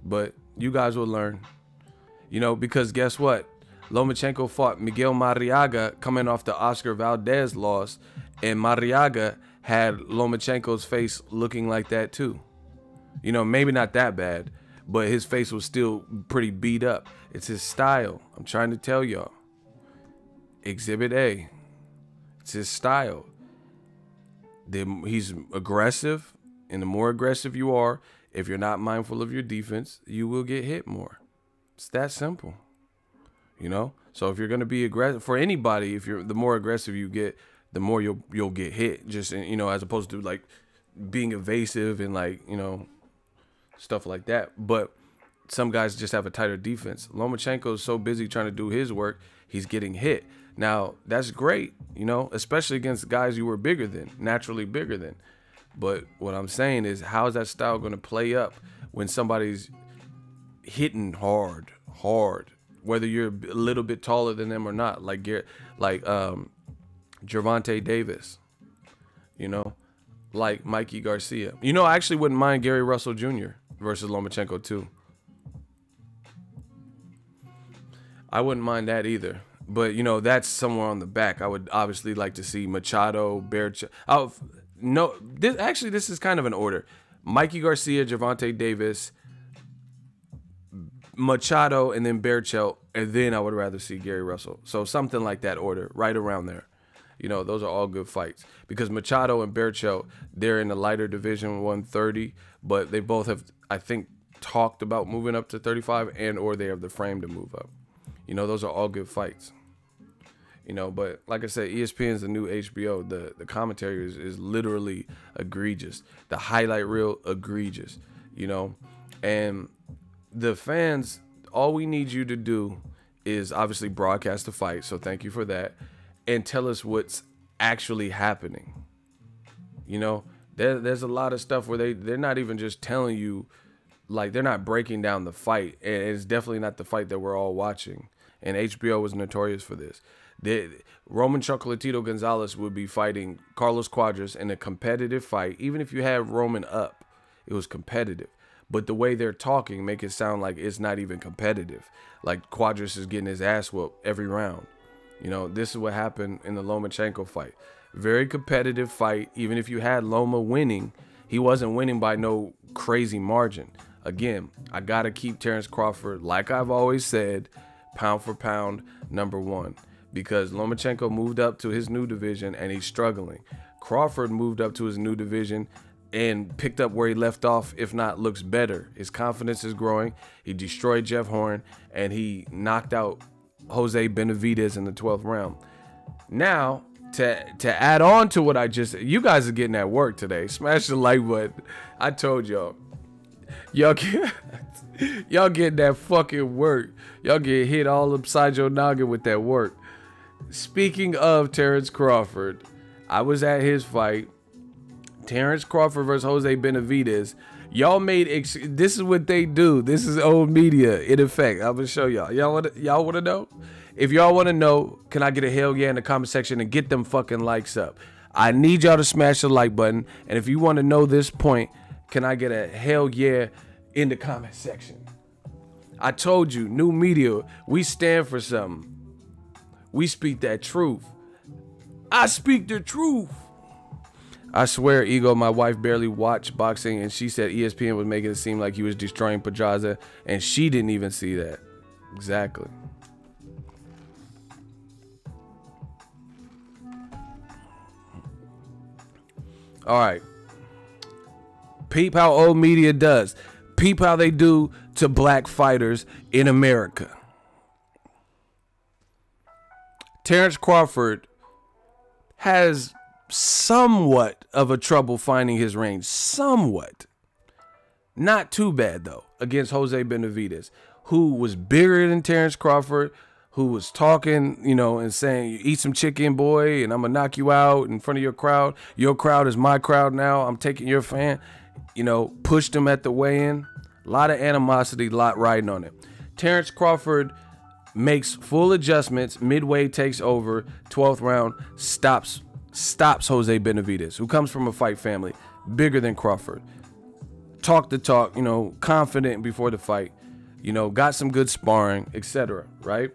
A: but you guys will learn. You know, because guess what? Lomachenko fought Miguel Marriaga coming off the Oscar Valdez loss, and Marriaga had Lomachenko's face looking like that too. You know, maybe not that bad, but his face was still pretty beat up. It's his style. I'm trying to tell y'all. Exhibit A. It's his style. He's aggressive, and the more aggressive you are, if you're not mindful of your defense, you will get hit more. It's that simple. You know? So if you're going to be aggressive for anybody, if you're the more aggressive you get, the more you'll get hit, just, you know, as opposed to like being evasive and like, you know, stuff like that. But some guys just have a tighter defense. Lomachenko is so busy trying to do his work, he's getting hit. Now, that's great, you know, especially against guys you were bigger than, naturally bigger than. But what I'm saying is, how is that style going to play up when somebody's hitting hard, whether you're a little bit taller than them or not, like Gervonta Davis, you know, like Mikey Garcia. You know, I actually wouldn't mind Gary Russell Jr. versus Lomachenko too. I wouldn't mind that either. But, you know, that's somewhere on the back. I would obviously like to see Machado, this is kind of an order. Mikey Garcia, Gervonta Davis, Machado, and then Berchelt, and then I would rather see Gary Russell. So something like that order, right around there. You know, those are all good fights. Because Machado and Berchelt, they're in the lighter division, 130, but they both have, I think, talked about moving up to 35, and or they have the frame to move up. You know, those are all good fights. You know, but like I said, ESPN's the new HBO. The commentary is literally egregious. The highlight reel, egregious. You know, and the fans, all we need you to do is obviously broadcast the fight. So thank you for that. And tell us what's actually happening. You know, there's a lot of stuff where they're not even just telling you, like, they're not breaking down the fight. And it's definitely not the fight that we're all watching. And HBO was notorious for this. Roman Chocolatito Gonzalez would be fighting Carlos Cuadras in a competitive fight. Even if you had Roman up, it was competitive. But the way they're talking make it sound like it's not even competitive. Like Cuadras is getting his ass whooped every round. You know, this is what happened in the Lomachenko fight. Very competitive fight. Even if you had Loma winning, he wasn't winning by no crazy margin. Again, I got to keep Terrence Crawford, like I've always said, pound for pound, #1. Because Lomachenko moved up to his new division and he's struggling. Crawford moved up to his new division and picked up where he left off, if not looks better. His confidence is growing. He destroyed Jeff Horn and he knocked out Jose Benavidez in the 12th round. Now, to add on to what I just, you guys are getting at work today. Smash the like button. I told y'all. Y'all getting that fucking work. Y'all get hit all upside your noggin with that work. Speaking of Terrence Crawford, I was at his fight. Terrence Crawford versus Jose Benavidez. Y'all made this is what they do. This is old media in effect. I'm gonna show y'all. Y'all want to know? If y'all want to know, can I get a hell yeah in the comment section and get them fucking likes up? I need y'all to smash the like button. And if you want to know this point, can I get a hell yeah in the comment section? I told you, new media, we stand for something. We speak that truth. I speak the truth. I swear, Ego, my wife barely watched boxing, and she said ESPN was making it seem like he was destroying Pedraza, and she didn't even see that. Exactly. All right. Peep how old media does. Peep how they do to black fighters in America. Terrence Crawford has somewhat of a trouble finding his range. Somewhat. Not too bad, though, against Jose Benavidez, who was bigger than Terrence Crawford, who was talking, you know, and saying, "You eat some chicken, boy, and I'm gonna knock you out in front of your crowd. Your crowd is my crowd now. I'm taking your fan." You know, pushed him at the weigh-in. A lot of animosity, a lot riding on it. Terrence Crawford makes full adjustments. Midway takes over. 12th round, stops Jose Benavidez, who comes from a fight family bigger than Crawford. Talk the talk, you know, confident before the fight. You know, got some good sparring, etc. Right?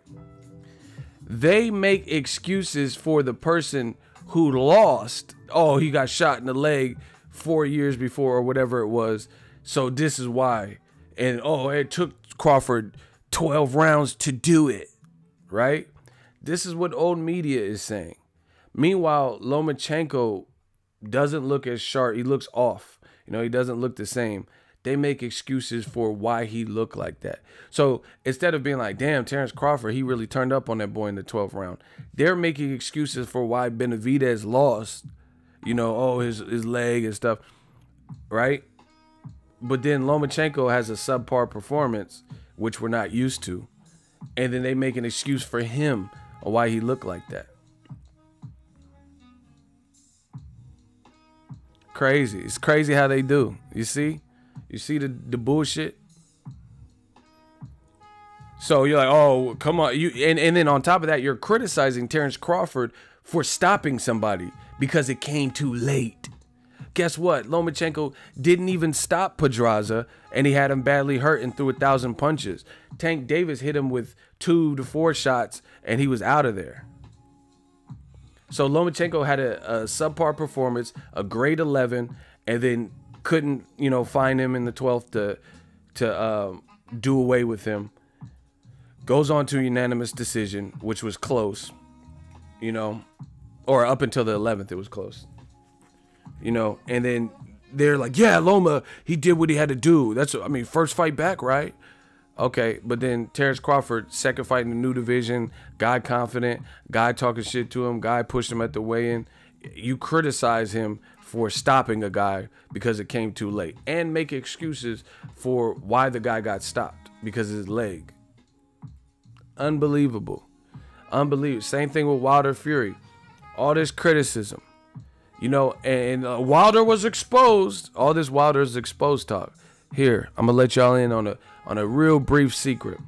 A: They make excuses for the person who lost. Oh, he got shot in the leg 4 years before or whatever it was. So this is why. And oh, it took Crawford 12 rounds to do it. Right? This is what old media is saying. Meanwhile, Lomachenko doesn't look as sharp. He looks off. You know, he doesn't look the same. They make excuses for why he looked like that. So instead of being like, damn, Terrence Crawford, he really turned up on that boy in the 12th round. They're making excuses for why Benavidez lost. You know, oh, his leg and stuff. Right? But then Lomachenko has a subpar performance, which we're not used to. And then they make an excuse for him on why he looked like that. Crazy. It's crazy how they do. You see? You see the bullshit? So you're like, oh, come on. And then on top of that, you're criticizing Terrence Crawford for stopping somebody because it came too late. Guess what? Lomachenko didn't even stop Pedraza, and he had him badly hurt and threw 1,000 punches. Tank Davis hit him with 2 to 4 shots, and he was out of there. So Lomachenko had a subpar performance, a grade 11, and then couldn't, you know, find him in the 12th to do away with him. Goes on to a unanimous decision, which was close, you know, or up until the 11th, it was close, you know. And then they're like, yeah, Loma, he did what he had to do. That's, I mean, first fight back, right? Okay, but then Terrence Crawford, second fight in the new division, guy confident, guy talking shit to him, guy pushed him at the weigh-in. You criticize him for stopping a guy because it came too late and make excuses for why the guy got stopped because of his leg. Unbelievable. Unbelievable. Same thing with Wilder Fury. All this criticism, you know, and Wilder was exposed. All this Wilder's exposed talk. Here, I'm going to let y'all in on a real brief secret.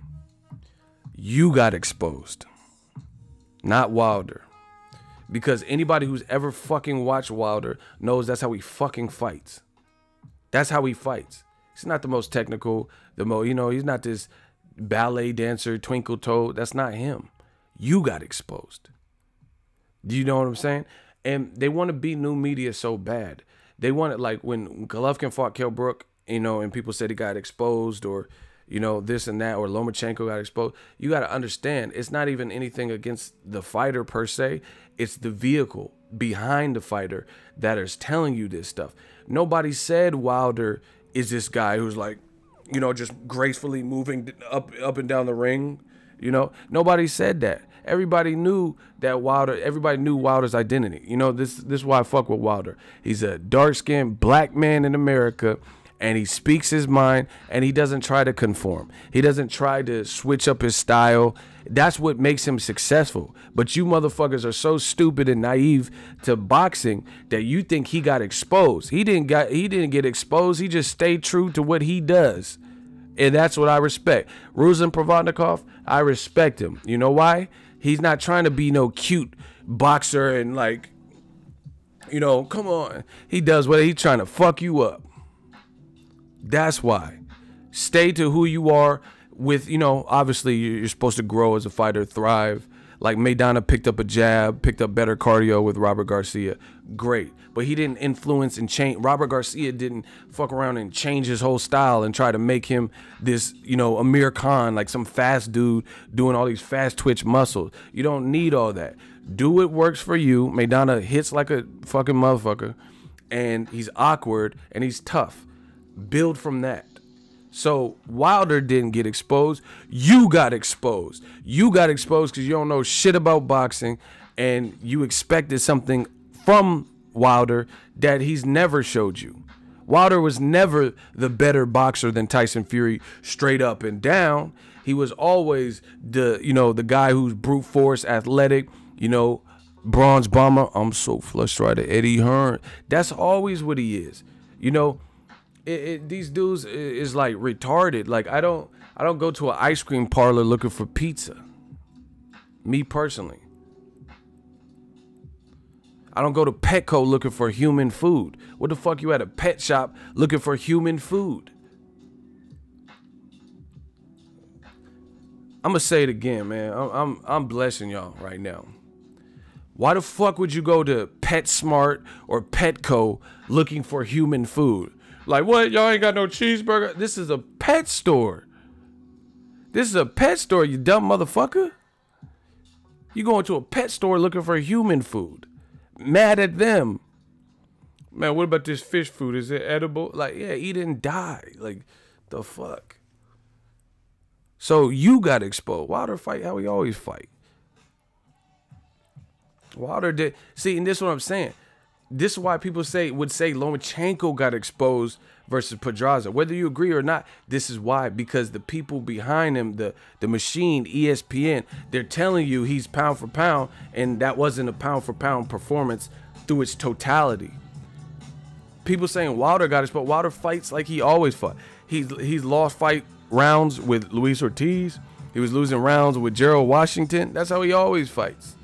A: You got exposed, not Wilder. Because anybody who's ever fucking watched Wilder knows that's how he fucking fights. That's how he fights. He's not the most technical, you know, he's not this ballet dancer, twinkle toe. That's not him. You got exposed. Do you know what I'm saying? And they want to be new media so bad. They want it like when Golovkin fought Kell Brook, you know, and people said he got exposed or, you know, this and that, or Lomachenko got exposed. You got to understand, it's not even anything against the fighter per se. It's the vehicle behind the fighter that is telling you this stuff. Nobody said Wilder is this guy who's like, you know, just gracefully moving up and down the ring. You know, nobody said that. Everybody knew that Wilder. Everybody knew Wilder's identity. You know, this is why I fuck with Wilder. He's a dark-skinned black man in America. And he speaks his mind, and he doesn't try to conform. He doesn't try to switch up his style. That's what makes him successful. But you motherfuckers are so stupid and naive to boxing that you think he got exposed. He didn't get exposed. He just stayed true to what he does. And that's what I respect. Ruslan Provodnikov, I respect him. You know why? He's not trying to be no cute boxer and like, you know, come on. He does what he's trying to fuck you up. That's why. Stay to who you are with, you know, obviously you're supposed to grow as a fighter, thrive. Like Maidana picked up a jab, picked up better cardio with Robert Garcia. Great. But he didn't influence and change. Robert Garcia didn't fuck around and change his whole style and try to make him this, you know, Amir Khan, like some fast dude doing all these fast twitch muscles. You don't need all that. Do what works for you. Maidana hits like a fucking motherfucker. And he's awkward and he's tough. Build from that. So Wilder didn't get exposed. You got exposed. You got exposed because you don't know shit about boxing and you expected something from Wilder that he's never showed you. Wilder was never the better boxer than Tyson Fury straight up and down. He was always the, you know, the guy who's brute force, athletic, you know, bronze bomber. I'm so flush right at Eddie Hearn. That's always what he is. You know, these dudes is like retarded. Like I don't go to an ice cream parlor looking for pizza. Me personally. I don't go to Petco looking for human food. What the fuck you at a pet shop looking for human food? I'm gonna say it again, man. I'm blessing y'all right now. Why the fuck would you go to PetSmart or Petco looking for human food? Like, what? Y'all ain't got no cheeseburger? This is a pet store. This is a pet store, you dumb motherfucker. You going to a pet store looking for human food. Mad at them. Man, what about this fish food? Is it edible? Like, yeah, eat it and die. Like, the fuck? So you got exposed. Wilder fight how he always fight. Wilder did. See, and this is what I'm saying. This is why people would say Lomachenko got exposed versus Pedraza. Whether you agree or not, this is why. Because the people behind him, the machine, ESPN, they're telling you he's pound for pound, and that wasn't a pound for pound performance through its totality. People saying Wilder got exposed. Wilder fights like he always fought. He's lost fight rounds with Luis Ortiz. He was losing rounds with Gerald Washington. That's how he always fights.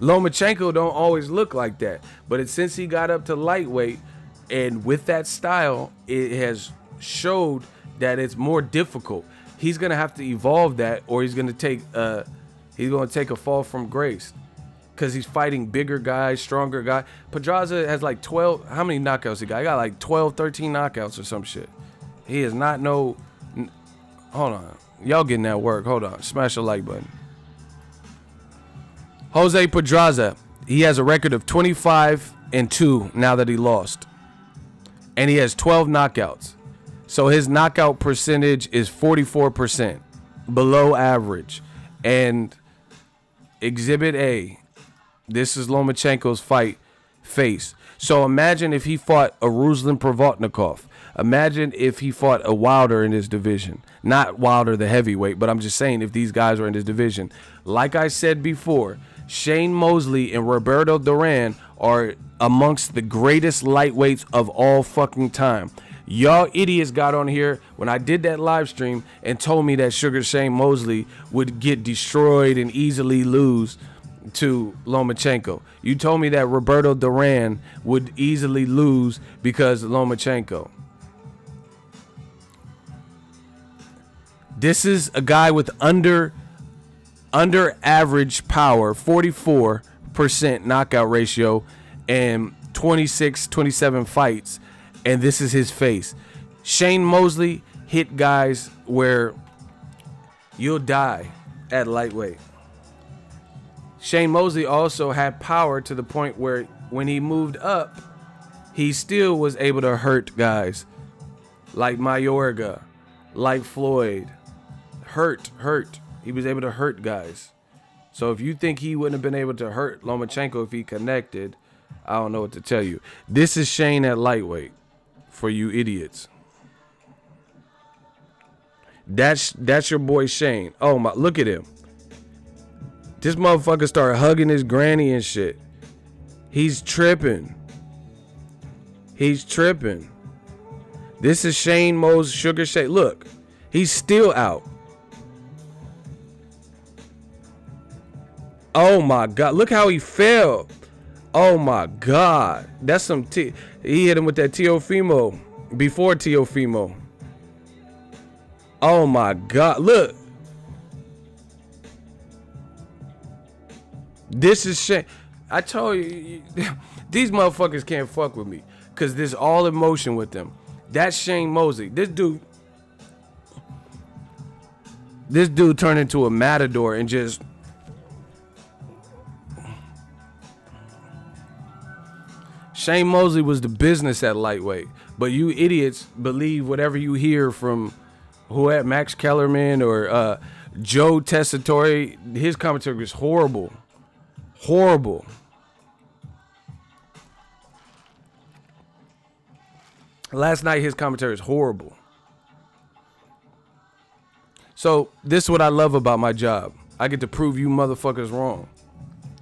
A: Lomachenko don't always look like that, but since he got up to lightweight, and with that style, it has showed that it's more difficult. He's gonna have to evolve that, or he's gonna take a fall from grace, because he's fighting bigger guys, stronger guys. Pedraza has like 12. How many knockouts he got? He got like 12, 13 knockouts or some shit. He is not no. Hold on, y'all getting that work? Hold on, smash the like button. Jose Pedraza, he has a record of 25-2 now that he lost. And he has 12 knockouts. So his knockout percentage is 44%, below average. And Exhibit A, this is Lomachenko's face. So imagine if he fought a Ruslan Provodnikov. Imagine if he fought a Wilder in his division. Not Wilder the heavyweight, but I'm just saying if these guys are in his division. Like I said before, Shane Mosley and Roberto Duran are amongst the greatest lightweights of all fucking time. Y'all idiots got on here when I did that live stream and told me that Sugar Shane Mosley would get destroyed and easily lose to Lomachenko. You told me that Roberto Duran would easily lose because of Lomachenko. This is a guy with under average power, 44% knockout ratio, and 27 fights, and this is his face. Shane Mosley hit guys where you'll die at lightweight. Shane Mosley also had power to the point where when he moved up, he still was able to hurt guys like Mayorga, like Floyd. Hurt. He was able to hurt guys. So if you think he wouldn't have been able to hurt Lomachenko if he connected, I don't know what to tell you. This is Shane at lightweight for you idiots. That's your boy Shane. Oh my, look at him. This motherfucker started hugging his granny and shit. He's tripping. This is Shane Mo's Sugar Shane. Look, he's still out. Oh my God, look how he fell. Oh my God, that's some he hit him with that Teofimo before Teofimo. Oh my God, look. This is Shane. I told you, these motherfuckers can't fuck with me because there's all emotion with them. That's Shane Mosley. This dude turned into a matador and just. Shane Mosley was the business at lightweight, but you idiots believe whatever you hear from Max Kellerman or Joe Tessitore. His commentary was horrible. Last night, his commentary is horrible. So this is what I love about my job. I get to prove you motherfuckers wrong.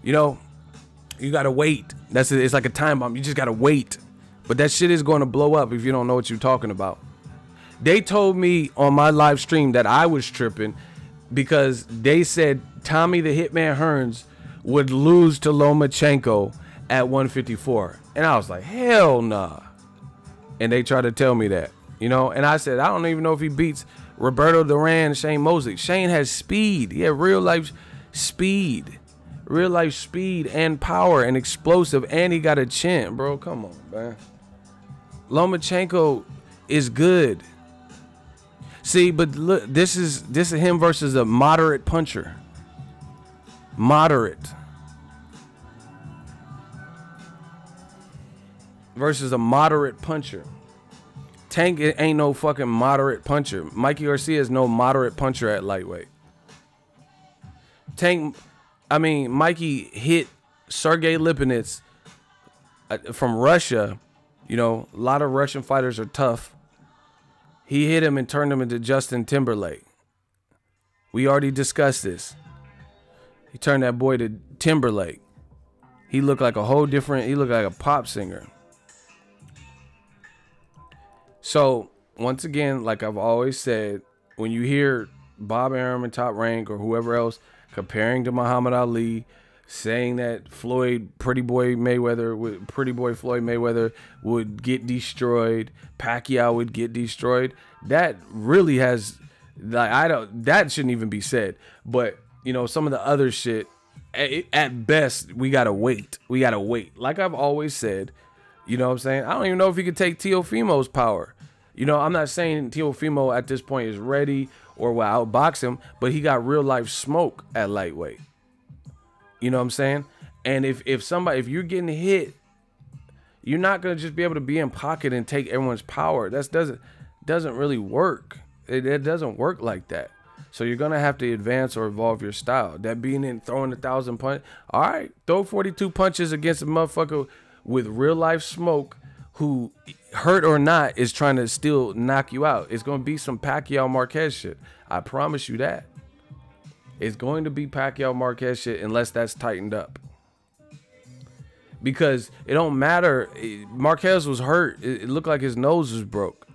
A: You know, you gotta wait. It's like a time bomb. You just gotta wait. But that shit is going to blow up if you don't know what you're talking about. They told me on my live stream that I was tripping because they said Tommy the Hitman Hearns would lose to Lomachenko at 154. And I was like, hell nah. And they tried to tell me that, you know, and I said, I don't even know if he beats Roberto Duran, Shane Mosley. Shane has speed. He had real life speed and power and explosive. And he got a chin, bro. Come on, man. Lomachenko is good. See, but look, this is him versus a moderate puncher. Moderate. Versus a moderate puncher. Tank ain't no fucking moderate puncher. Mikey Garcia is no moderate puncher at lightweight. Mikey hit Sergey Lipinets from Russia. You know, a lot of Russian fighters are tough. He hit him and turned him into Justin Timberlake. We already discussed this. He turned that boy to Timberlake. He looked like a whole different, he looked like a pop singer. So, once again, like I've always said, when you hear Bob Arum and Top Rank or whoever else comparing to Muhammad Ali, saying that Pretty Boy Floyd Mayweather would get destroyed, Pacquiao would get destroyed, that really has, like, that shouldn't even be said. But, you know, some of the other shit, at best, we gotta wait. Like I've always said, you know what I'm saying? I don't even know if he could take Teofimo's power. You know, I'm not saying Teofimo at this point is ready or will outbox him, but he got real life smoke at lightweight. You know what I'm saying? And if you're getting hit, you're not gonna just be able to be in pocket and take everyone's power. That doesn't really work. It doesn't work like that. So you're gonna have to advance or evolve your style. That being in throwing 1,000 punches. All right, throw 42 punches against a motherfucker with real life smoke who, hurt or not, is trying to still knock you out. It's going to be some Pacquiao Marquez shit. I promise you that. It's going to be Pacquiao Marquez shit unless that's tightened up. Because it don't matter. Marquez was hurt. It looked like his nose was broke.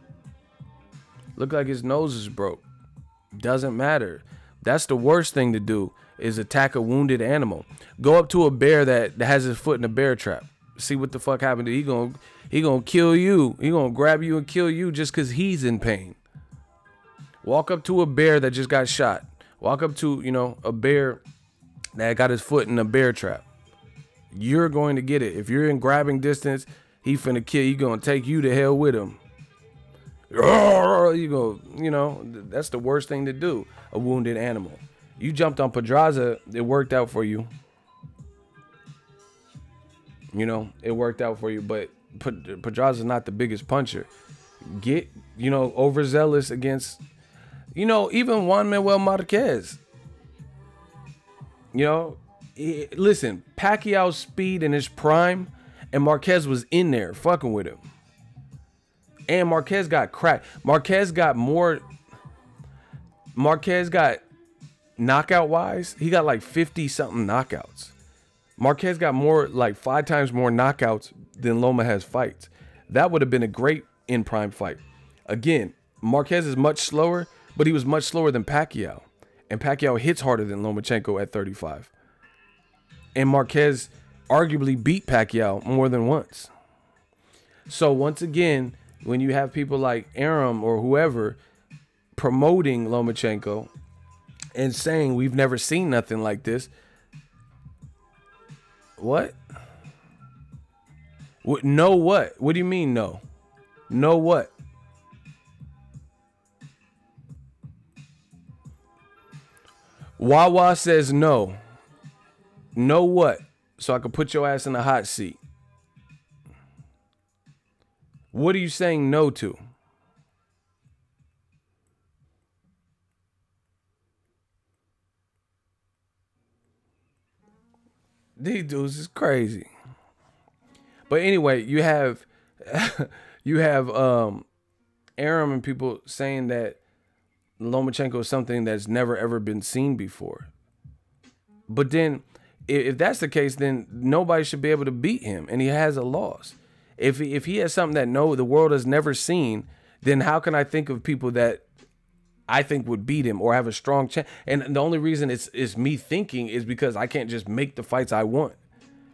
A: Doesn't matter. That's the worst thing to do, is attack a wounded animal. Go up to a bear that has his foot in a bear trap. See what the fuck happened. He gonna kill you. He gonna grab you and kill you just because he's in pain. Walk up to a bear that just got shot. Walk up to, you know, a bear that got his foot in a bear trap. You're going to get it. If you're in grabbing distance, he finna kill you. He gonna take you to hell with him. You go, you know, that's the worst thing to do. A wounded animal. You jumped on Pedraza. It worked out for you. You know, it worked out for you, but Pedraza's not the biggest puncher. Get, you know, overzealous against, you know, even Juan Manuel Marquez. You know, listen, Pacquiao's speed in his prime, and Marquez was in there fucking with him. And Marquez got cracked. Marquez got knockout wise, he got like 50 something knockouts. Marquez got like 5 times more knockouts than Loma has fights. That would have been a great in prime fight. Again, Marquez is much slower, but he was much slower than Pacquiao. And Pacquiao hits harder than Lomachenko at 35. And Marquez arguably beat Pacquiao more than once. So once again, when you have people like Arum or whoever promoting Lomachenko and saying we've never seen nothing like this, what? No what? What do you mean no? No what? Wawa says no. No what? So I could put your ass in the hot seat. What are you saying no to? These dudes is crazy. But anyway, you have You have Arum and people saying that Lomachenko is something that's never ever been seen before. But then, if that's the case, then nobody should be able to beat him, and he has a loss. If he has something that the world has never seen, then how can I think of people that I think would beat him or have a strong chance? And the only reason it's me thinking is because I can't just make the fights I want,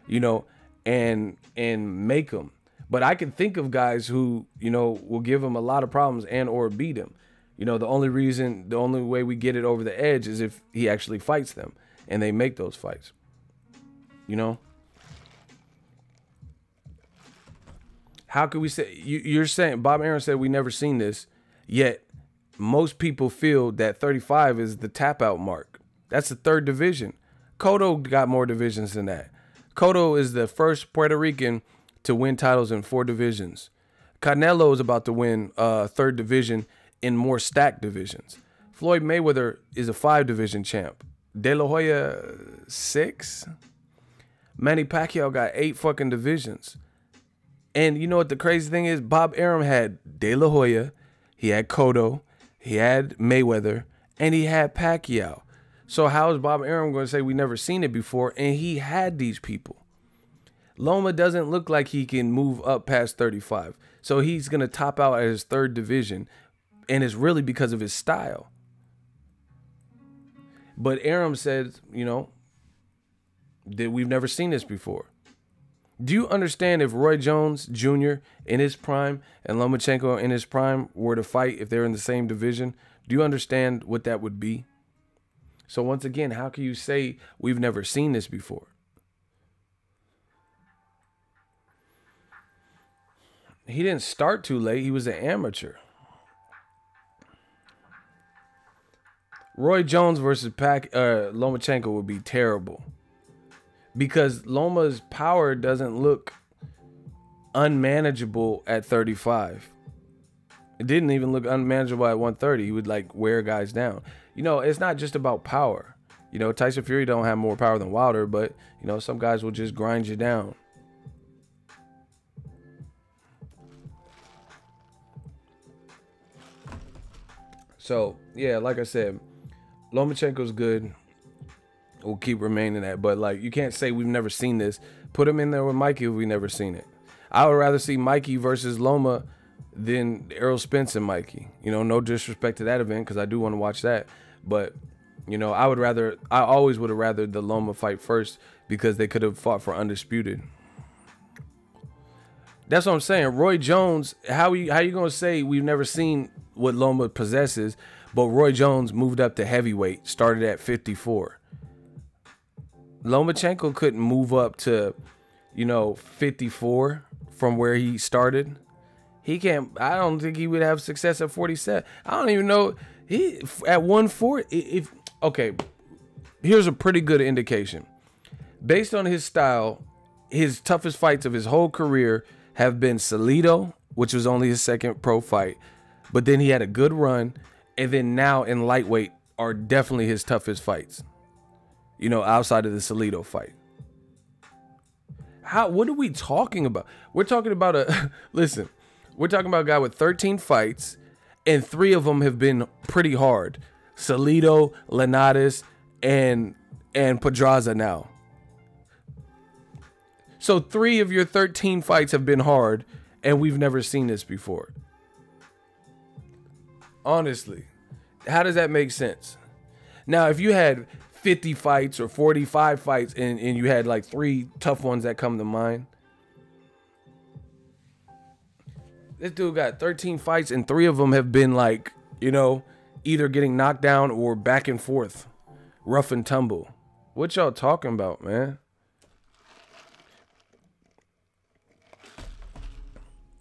A: you know, and make them. But I can think of guys who, you know, will give him a lot of problems and or beat him. You know, the only way we get it over the edge is if he actually fights them and they make those fights. You know? How could we say, you're saying, Bob Arum said we never seen this, yet most people feel that 35 is the tap out mark. That's the third division. Cotto got more divisions than that. Cotto is the first Puerto Rican to win titles in 4 divisions. Canelo is about to win third division in more stacked divisions. Floyd Mayweather is a 5 division champ. De La Hoya 6. Manny Pacquiao got 8 fucking divisions. And you know what the crazy thing is? Bob Arum had De La Hoya, he had Cotto, he had Mayweather, and he had Pacquiao. So how is Bob Arum going to say we never seen it before? And he had these people. Loma doesn't look like he can move up past 35. So he's going to top out at his 3rd division. And it's really because of his style. But Arum said, you know, that we've never seen this before. Do you understand if Roy Jones Jr. in his prime and Lomachenko in his prime were to fight if they're in the same division? Do you understand what that would be? So once again, how can you say we've never seen this before? He didn't start too late. He was an amateur. Roy Jones versus Lomachenko would be terrible. Because Loma's power doesn't look unmanageable at 35. It didn't even look unmanageable at 130. He would like wear guys down. You know, it's not just about power. You know, Tyson Fury don't have more power than Wilder, but, you know, some guys will just grind you down. So, yeah, like I said, Lomachenko's good. We'll keep remaining that. But, like, you can't say we've never seen this. Put him in there with Mikey if we've never seen it. I would rather see Mikey versus Loma than Errol Spence and Mikey. You know, no disrespect to that event because I do want to watch that. But, you know, I always would have rather the Loma fight first because they could have fought for undisputed. That's what I'm saying. Roy Jones, how you going to say we've never seen what Loma possesses, but Roy Jones moved up to heavyweight, started at 54. Lomachenko couldn't move up to, you know, 54 from where he started. He can't. I don't think he would have success at 47. I don't even know. He at 140. Okay, here's a pretty good indication. Based on his style, his toughest fights of his whole career have been Salido, which was only his 2nd pro fight, but then he had a good run, and then now in lightweight are definitely his toughest fights. You know, outside of the Salido fight. What are we talking about? We're talking about listen, we're talking about a guy with 13 fights, and 3 of them have been pretty hard. Salido, Linares, and Pedraza now. So 3 of your 13 fights have been hard, and we've never seen this before. Honestly, how does that make sense? Now, if you had 50 fights or 45 fights and you had like 3 tough ones that come to mind. This dude got 13 fights and 3 of them have been like, you know, either getting knocked down or back and forth, rough and tumble. What y'all talking about, man?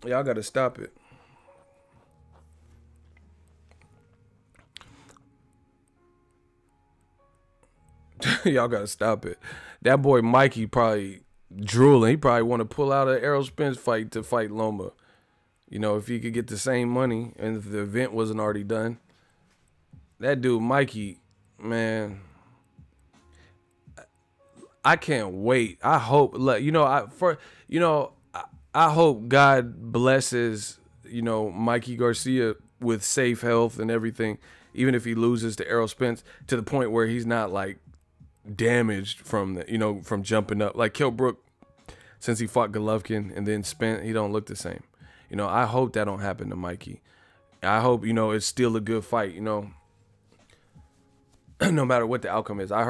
A: Y'all got to stop it. Y'all got to stop it. That boy Mikey probably drooling. He probably want to pull out an Errol Spence fight to fight Loma. You know, if he could get the same money and if the event wasn't already done. That dude Mikey, man, I can't wait. I hope, I hope God blesses you know, Mikey Garcia with safe health and everything, even if he loses to Errol Spence, to the point where he's not like damaged from the, you know, from jumping up. Like Kell Brook, since he fought Golovkin and then Spence, he don't look the same. You know, I hope that don't happen to Mikey. I hope, you know, it's still a good fight, you know, no matter what the outcome is. I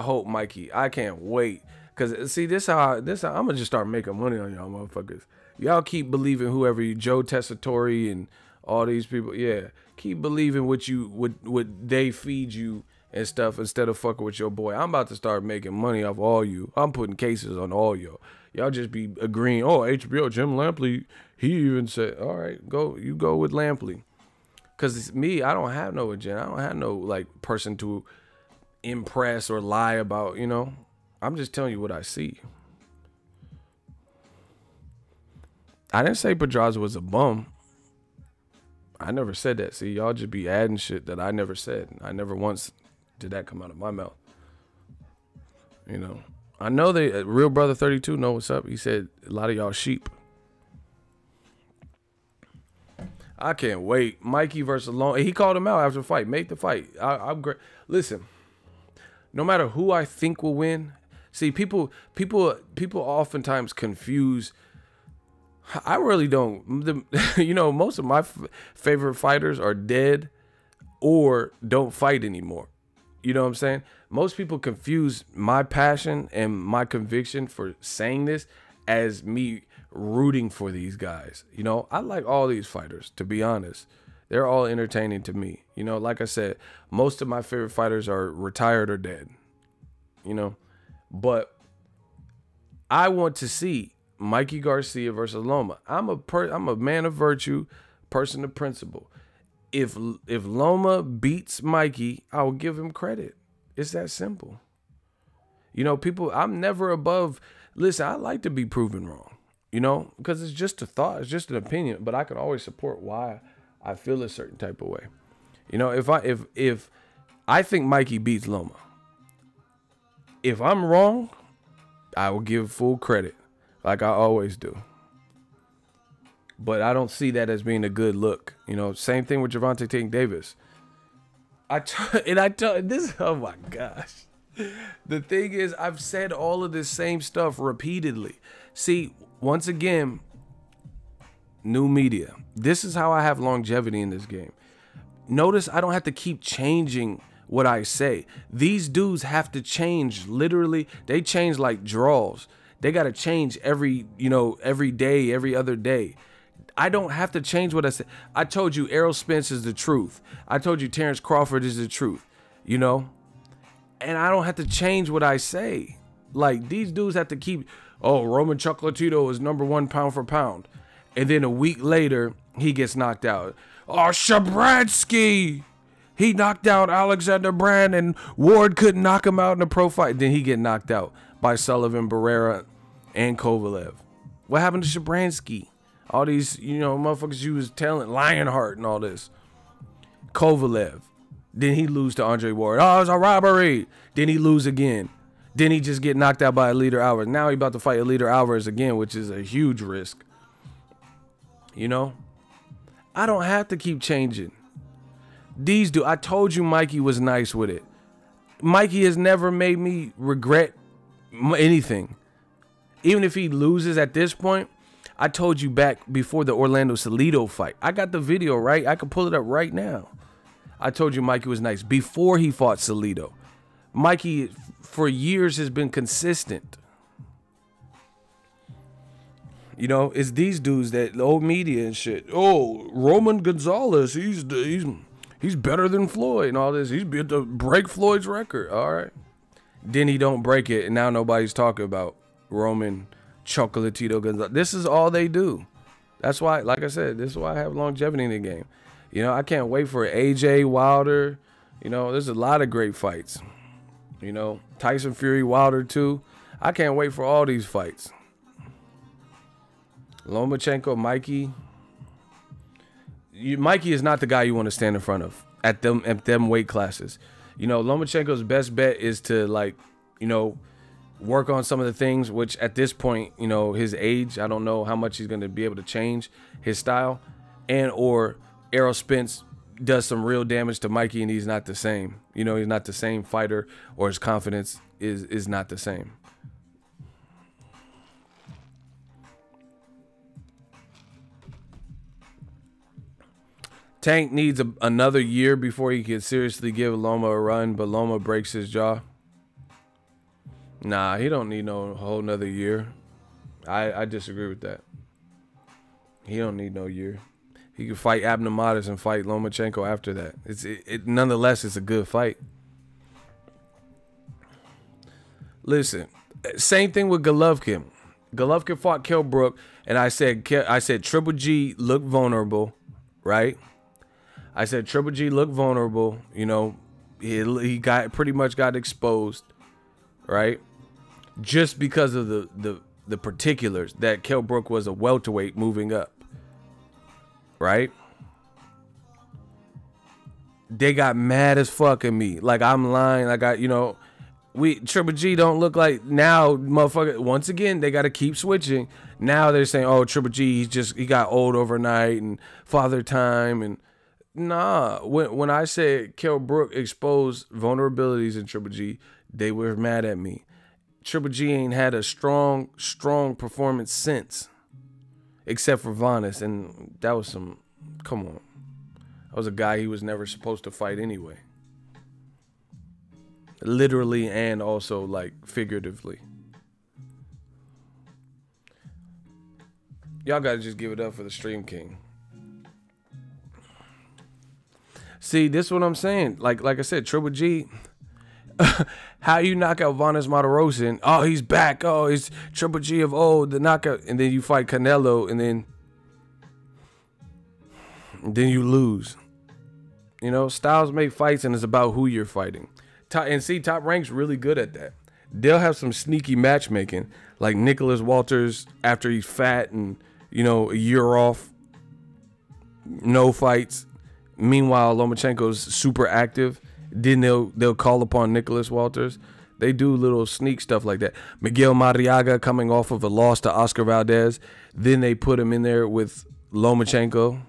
A: hope Mikey, I can't wait. Cause see, this how I'm gonna just start making money on y'all motherfuckers. Y'all keep believing whoever you, Joe Tessitore and all these people, yeah, keep believing what they feed you and stuff instead of fucking with your boy. I'm about to start making money off all you. I'm putting cases on all y'all. Y'all just be agreeing. Oh, HBO, Jim Lampley, he even said, all right, you go with Lampley. Cause it's me, I don't have no agenda. I don't have no like person to impress or lie about, you know. I'm just telling you what I see. I didn't say Pedraza was a bum. I never said that. See, y'all just be adding shit that I never said. I never once did that come out of my mouth. You know, I know they, Real Brother 32 know what's up. He said a lot of y'all sheep. I can't wait. Mikey versus Loma. He called him out after the fight. Make the fight. I'm great. Listen, no matter who I think will win. See, people oftentimes confuse. I really don't. You know, most of my favorite fighters are dead or don't fight anymore. You know what I'm saying? Most people confuse my passion and my conviction for saying this as me rooting for these guys. You know, I like all these fighters, to be honest. They're all entertaining to me. You know, like I said, most of my favorite fighters are retired or dead. You know, but I want to see Mikey Garcia versus Loma. I'm a man of virtue, person of principle. If Loma beats Mikey, I will give him credit. It's that simple. You know, people, I'm never above. Listen, I like to be proven wrong, you know, because it's just a thought. It's just an opinion, but I can always support why I feel a certain type of way. You know, if I think Mikey beats Loma, if I'm wrong, I will give full credit like I always do. But I don't see that as being a good look. You know, same thing with Gervonta Tank Davis. This, oh my gosh. The thing is, I've said all of this same stuff repeatedly. See, once again, new media. This is how I have longevity in this game. Notice I don't have to keep changing what I say. These dudes have to change. Literally, they change like draws. They got to change every day, every other day. I don't have to change what I say. I told you Errol Spence is the truth. I told you Terrence Crawford is the truth, you know? And I don't have to change what I say. Like, these dudes have to keep, oh, Roman Chocolatito is #1 pound for pound. And then a week later, he gets knocked out. Oh, Shabransky, he knocked out Alexander Brand and Ward couldn't knock him out in a pro fight. Then he get knocked out by Sullivan, Barrera, and Kovalev. What happened to Shabransky? All these, you know, motherfuckers you was telling, Lionheart and all this. Kovalev. Then he lose to Andre Ward. Oh, it's a robbery. Then he lose again. Then he just get knocked out by Eliter Alvarez. Now he about to fight Eliter Alvarez again, which is a huge risk. You know? I don't have to keep changing. These I told you Mikey was nice with it. Mikey has never made me regret anything. Even if he loses at this point, I told you back before the Orlando Salido fight. I got the video, right? I can pull it up right now. I told you Mikey was nice before he fought Salido. Mikey, for years, has been consistent. You know, it's these dudes that the old media and shit. Oh, Roman Gonzalez, he's better than Floyd and all this. He's been to break Floyd's record. All right. Then he don't break it, and now nobody's talking about Roman Chocolatito Gonzalez. This is all they do. That's why, like I said, this is why I have longevity in the game. You know, I can't wait for AJ Wilder. You know, there's a lot of great fights. You know, Tyson Fury, Wilder too. I can't wait for all these fights. Lomachenko, Mikey. Mikey is not the guy you want to stand in front of at them weight classes. You know, Lomachenko's best bet is to, like, you know, work on some of the things, which at this point, you know, his age, I don't know how much he's going to be able to change his style. and or Errol Spence does some real damage to Mikey and he's not the same. You know, he's not the same fighter, or his confidence is not the same. Tank needs another year before he can seriously give Loma a run, but Loma breaks his jaw. Nah, he don't need no whole nother year. I disagree with that. He don't need no year. He can fight Abnormatis and fight Lomachenko after that. Nonetheless, it's a good fight. Listen, same thing with Golovkin. Golovkin fought Kell Brook, and I said Triple G looked vulnerable, right? I said Triple G looked vulnerable. You know, he got pretty much got exposed, right? Just because of the particulars that Kell Brook was a welterweight moving up, right? They got mad as fuck at me, like I'm lying. Like Triple G don't look like now, motherfucker. Once again, they got to keep switching. Now they're saying, oh, Triple G, he got old overnight and father time and. Nah, when I said Kell Brook exposed vulnerabilities in Triple G, they were mad at me. Triple G ain't had a strong performance since, except for Vanis, and that was come on. That was a guy he was never supposed to fight anyway. Literally and also, like, figuratively. Y'all gotta just give it up for the Stream King. See, this is what I'm saying. Like I said, Triple G, how you knock out Vanis Martirosyan? Oh, he's back. Oh, it's Triple G of old, the knockout. And then you fight Canelo, and then you lose. You know, styles make fights, and it's about who you're fighting. Top Rank's really good at that. They'll have some sneaky matchmaking, like Nicholas Walters after he's fat and, you know, a year off, no fights. Meanwhile, Lomachenko's super active. Then they'll call upon Nicholas Walters. They do little sneak stuff like that. Miguel Madriaga coming off of a loss to Oscar Valdez. Then they put him in there with Lomachenko.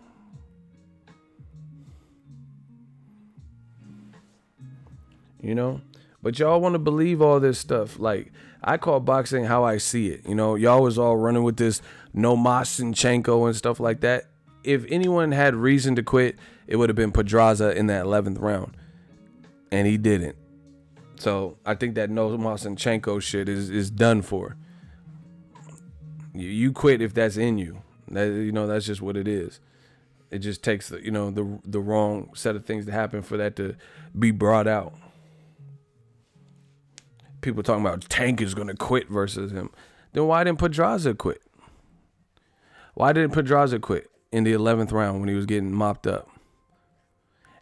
A: You know? But y'all want to believe all this stuff. Like, I call boxing how I see it. You know, y'all was all running with this Lomachenko and stuff like that. If anyone had reason to quit, it would have been Pedraza in that 11th round. And he didn't. So I think that Lomachenko shit is done for. You quit if that's in you. That's just what it is. It just takes the wrong set of things to happen for that to be brought out. People talking about Tank is going to quit versus him. Then why didn't Pedraza quit? Why didn't Pedraza quit in the 11th round when he was getting mopped up?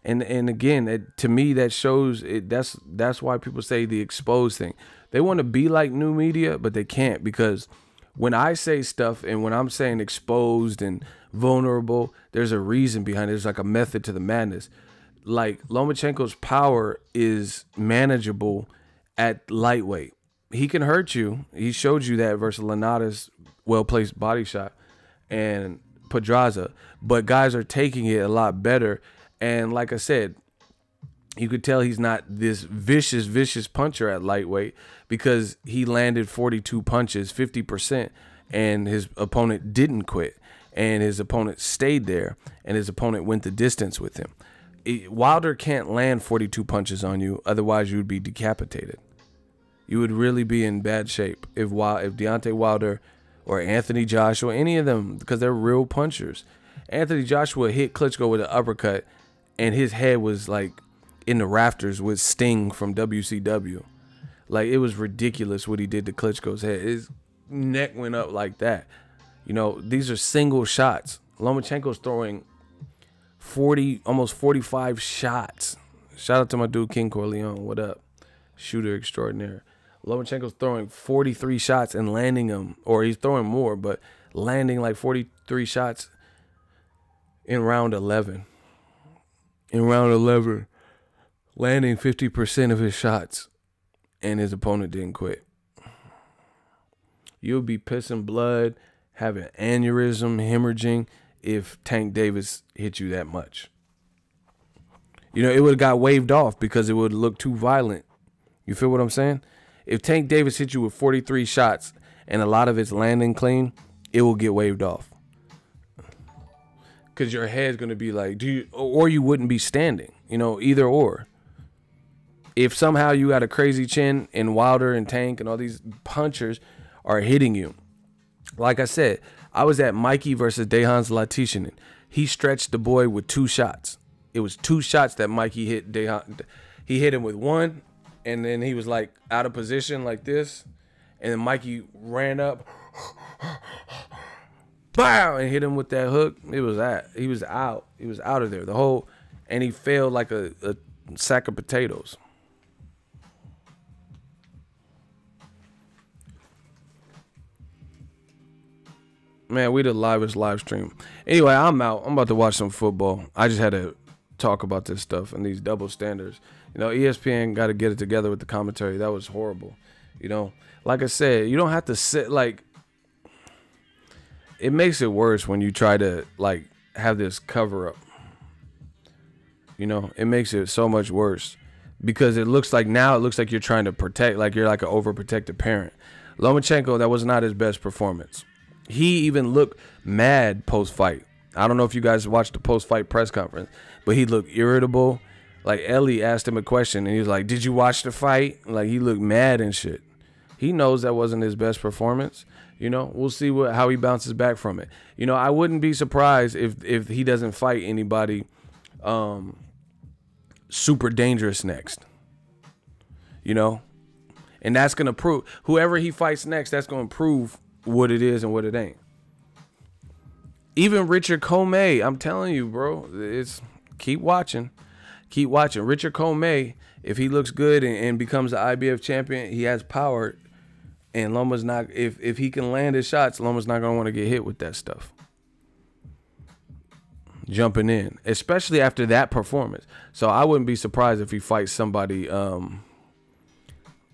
A: And again, to me, that shows it. That's why people say the exposed thing. They want to be like new media, but they can't, because when I say stuff and when I'm saying exposed and vulnerable, there's a reason behind it. There's like a method to the madness. Like Lomachenko's power is manageable at lightweight. He can hurt you. He showed you that versus Lanata's well-placed body shot and Pedraza, but guys are taking it a lot better. And like I said, you could tell he's not this vicious puncher at lightweight because he landed 42 punches, 50%, and his opponent didn't quit. And his opponent stayed there, and his opponent went the distance with him. Wilder can't land 42 punches on you, otherwise you would be decapitated. You would really be in bad shape if Deontay Wilder or Anthony Joshua, any of them, because they're real punchers. Anthony Joshua hit Klitschko with an uppercut, and his head was like in the rafters with Sting from WCW. Like, it was ridiculous what he did to Klitschko's head. His neck went up like that. You know, these are single shots. Lomachenko's throwing 40, almost 45 shots. Shout out to my dude King Corleone. What up? Shooter extraordinaire. Lomachenko's throwing 43 shots and landing them, or he's throwing more, but landing like 43 shots in round 11. In round 11, landing 50% of his shots, and his opponent didn't quit. You'll be pissing blood, having aneurysm, hemorrhaging if Tank Davis hit you that much. You know, it would have got waved off because it would look too violent. You feel what I'm saying? If Tank Davis hit you with 43 shots and a lot of it's landing clean, it will get waved off. Because your head's going to be like, or you wouldn't be standing, you know, either or. If somehow you got a crazy chin and Wilder and Tank and all these punchers are hitting you. Like I said, I was at Mikey versus Dejan Zlaticanin. He stretched the boy with 2 shots. It was 2 shots that Mikey hit Dejan. He hit him with 1, and then he was like out of position like this. And then Mikey ran up, bow, and hit him with that hook. He was out. He was out of there. And he fell like a sack of potatoes. Man, we the livest live stream. Anyway, I'm out. I'm about to watch some football. I just had to talk about this stuff and these double standards. You know, ESPN got to get it together with the commentary. That was horrible. You know, like I said, you don't have to sit like. It makes it worse when you try to like have this cover up. You know, it makes it so much worse because it looks like you're trying to protect, like you're like an overprotective parent. Lomachenko, that was not his best performance. He even looked mad post-fight. I don't know if you guys watched the post-fight press conference, but he looked irritable. Like Ellie asked him a question, and he was like, "Did you watch the fight?" Like he looked mad and shit. He knows that wasn't his best performance. You know, we'll see how he bounces back from it. You know, I wouldn't be surprised if he doesn't fight anybody super dangerous next. You know, and that's gonna prove whoever he fights next. That's gonna prove what it is and what it ain't. Even Richard Comey, I'm telling you, bro, keep watching. Richard Comey, if he looks good and becomes the IBF champion, he has power, and Loma's not. If he can land his shots, Loma's not gonna want to get hit with that stuff. Jumping in, especially after that performance. So I wouldn't be surprised if he fights somebody,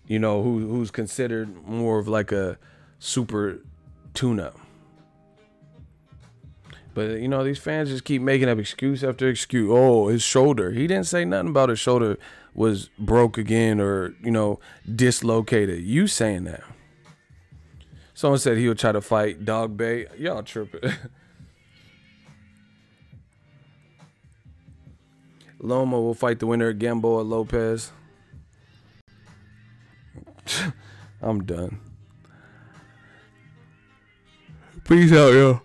A: you know, who's considered more of like a super tune-up. But, you know, these fans just keep making up excuse after excuse. Oh, his shoulder. He didn't say nothing about his shoulder was broke again or, you know, dislocated. You saying that. Someone said he would try to fight Dog Bay. Y'all tripping. Loma will fight the winner of Gamboa Lopez. I'm done. Peace out, yo.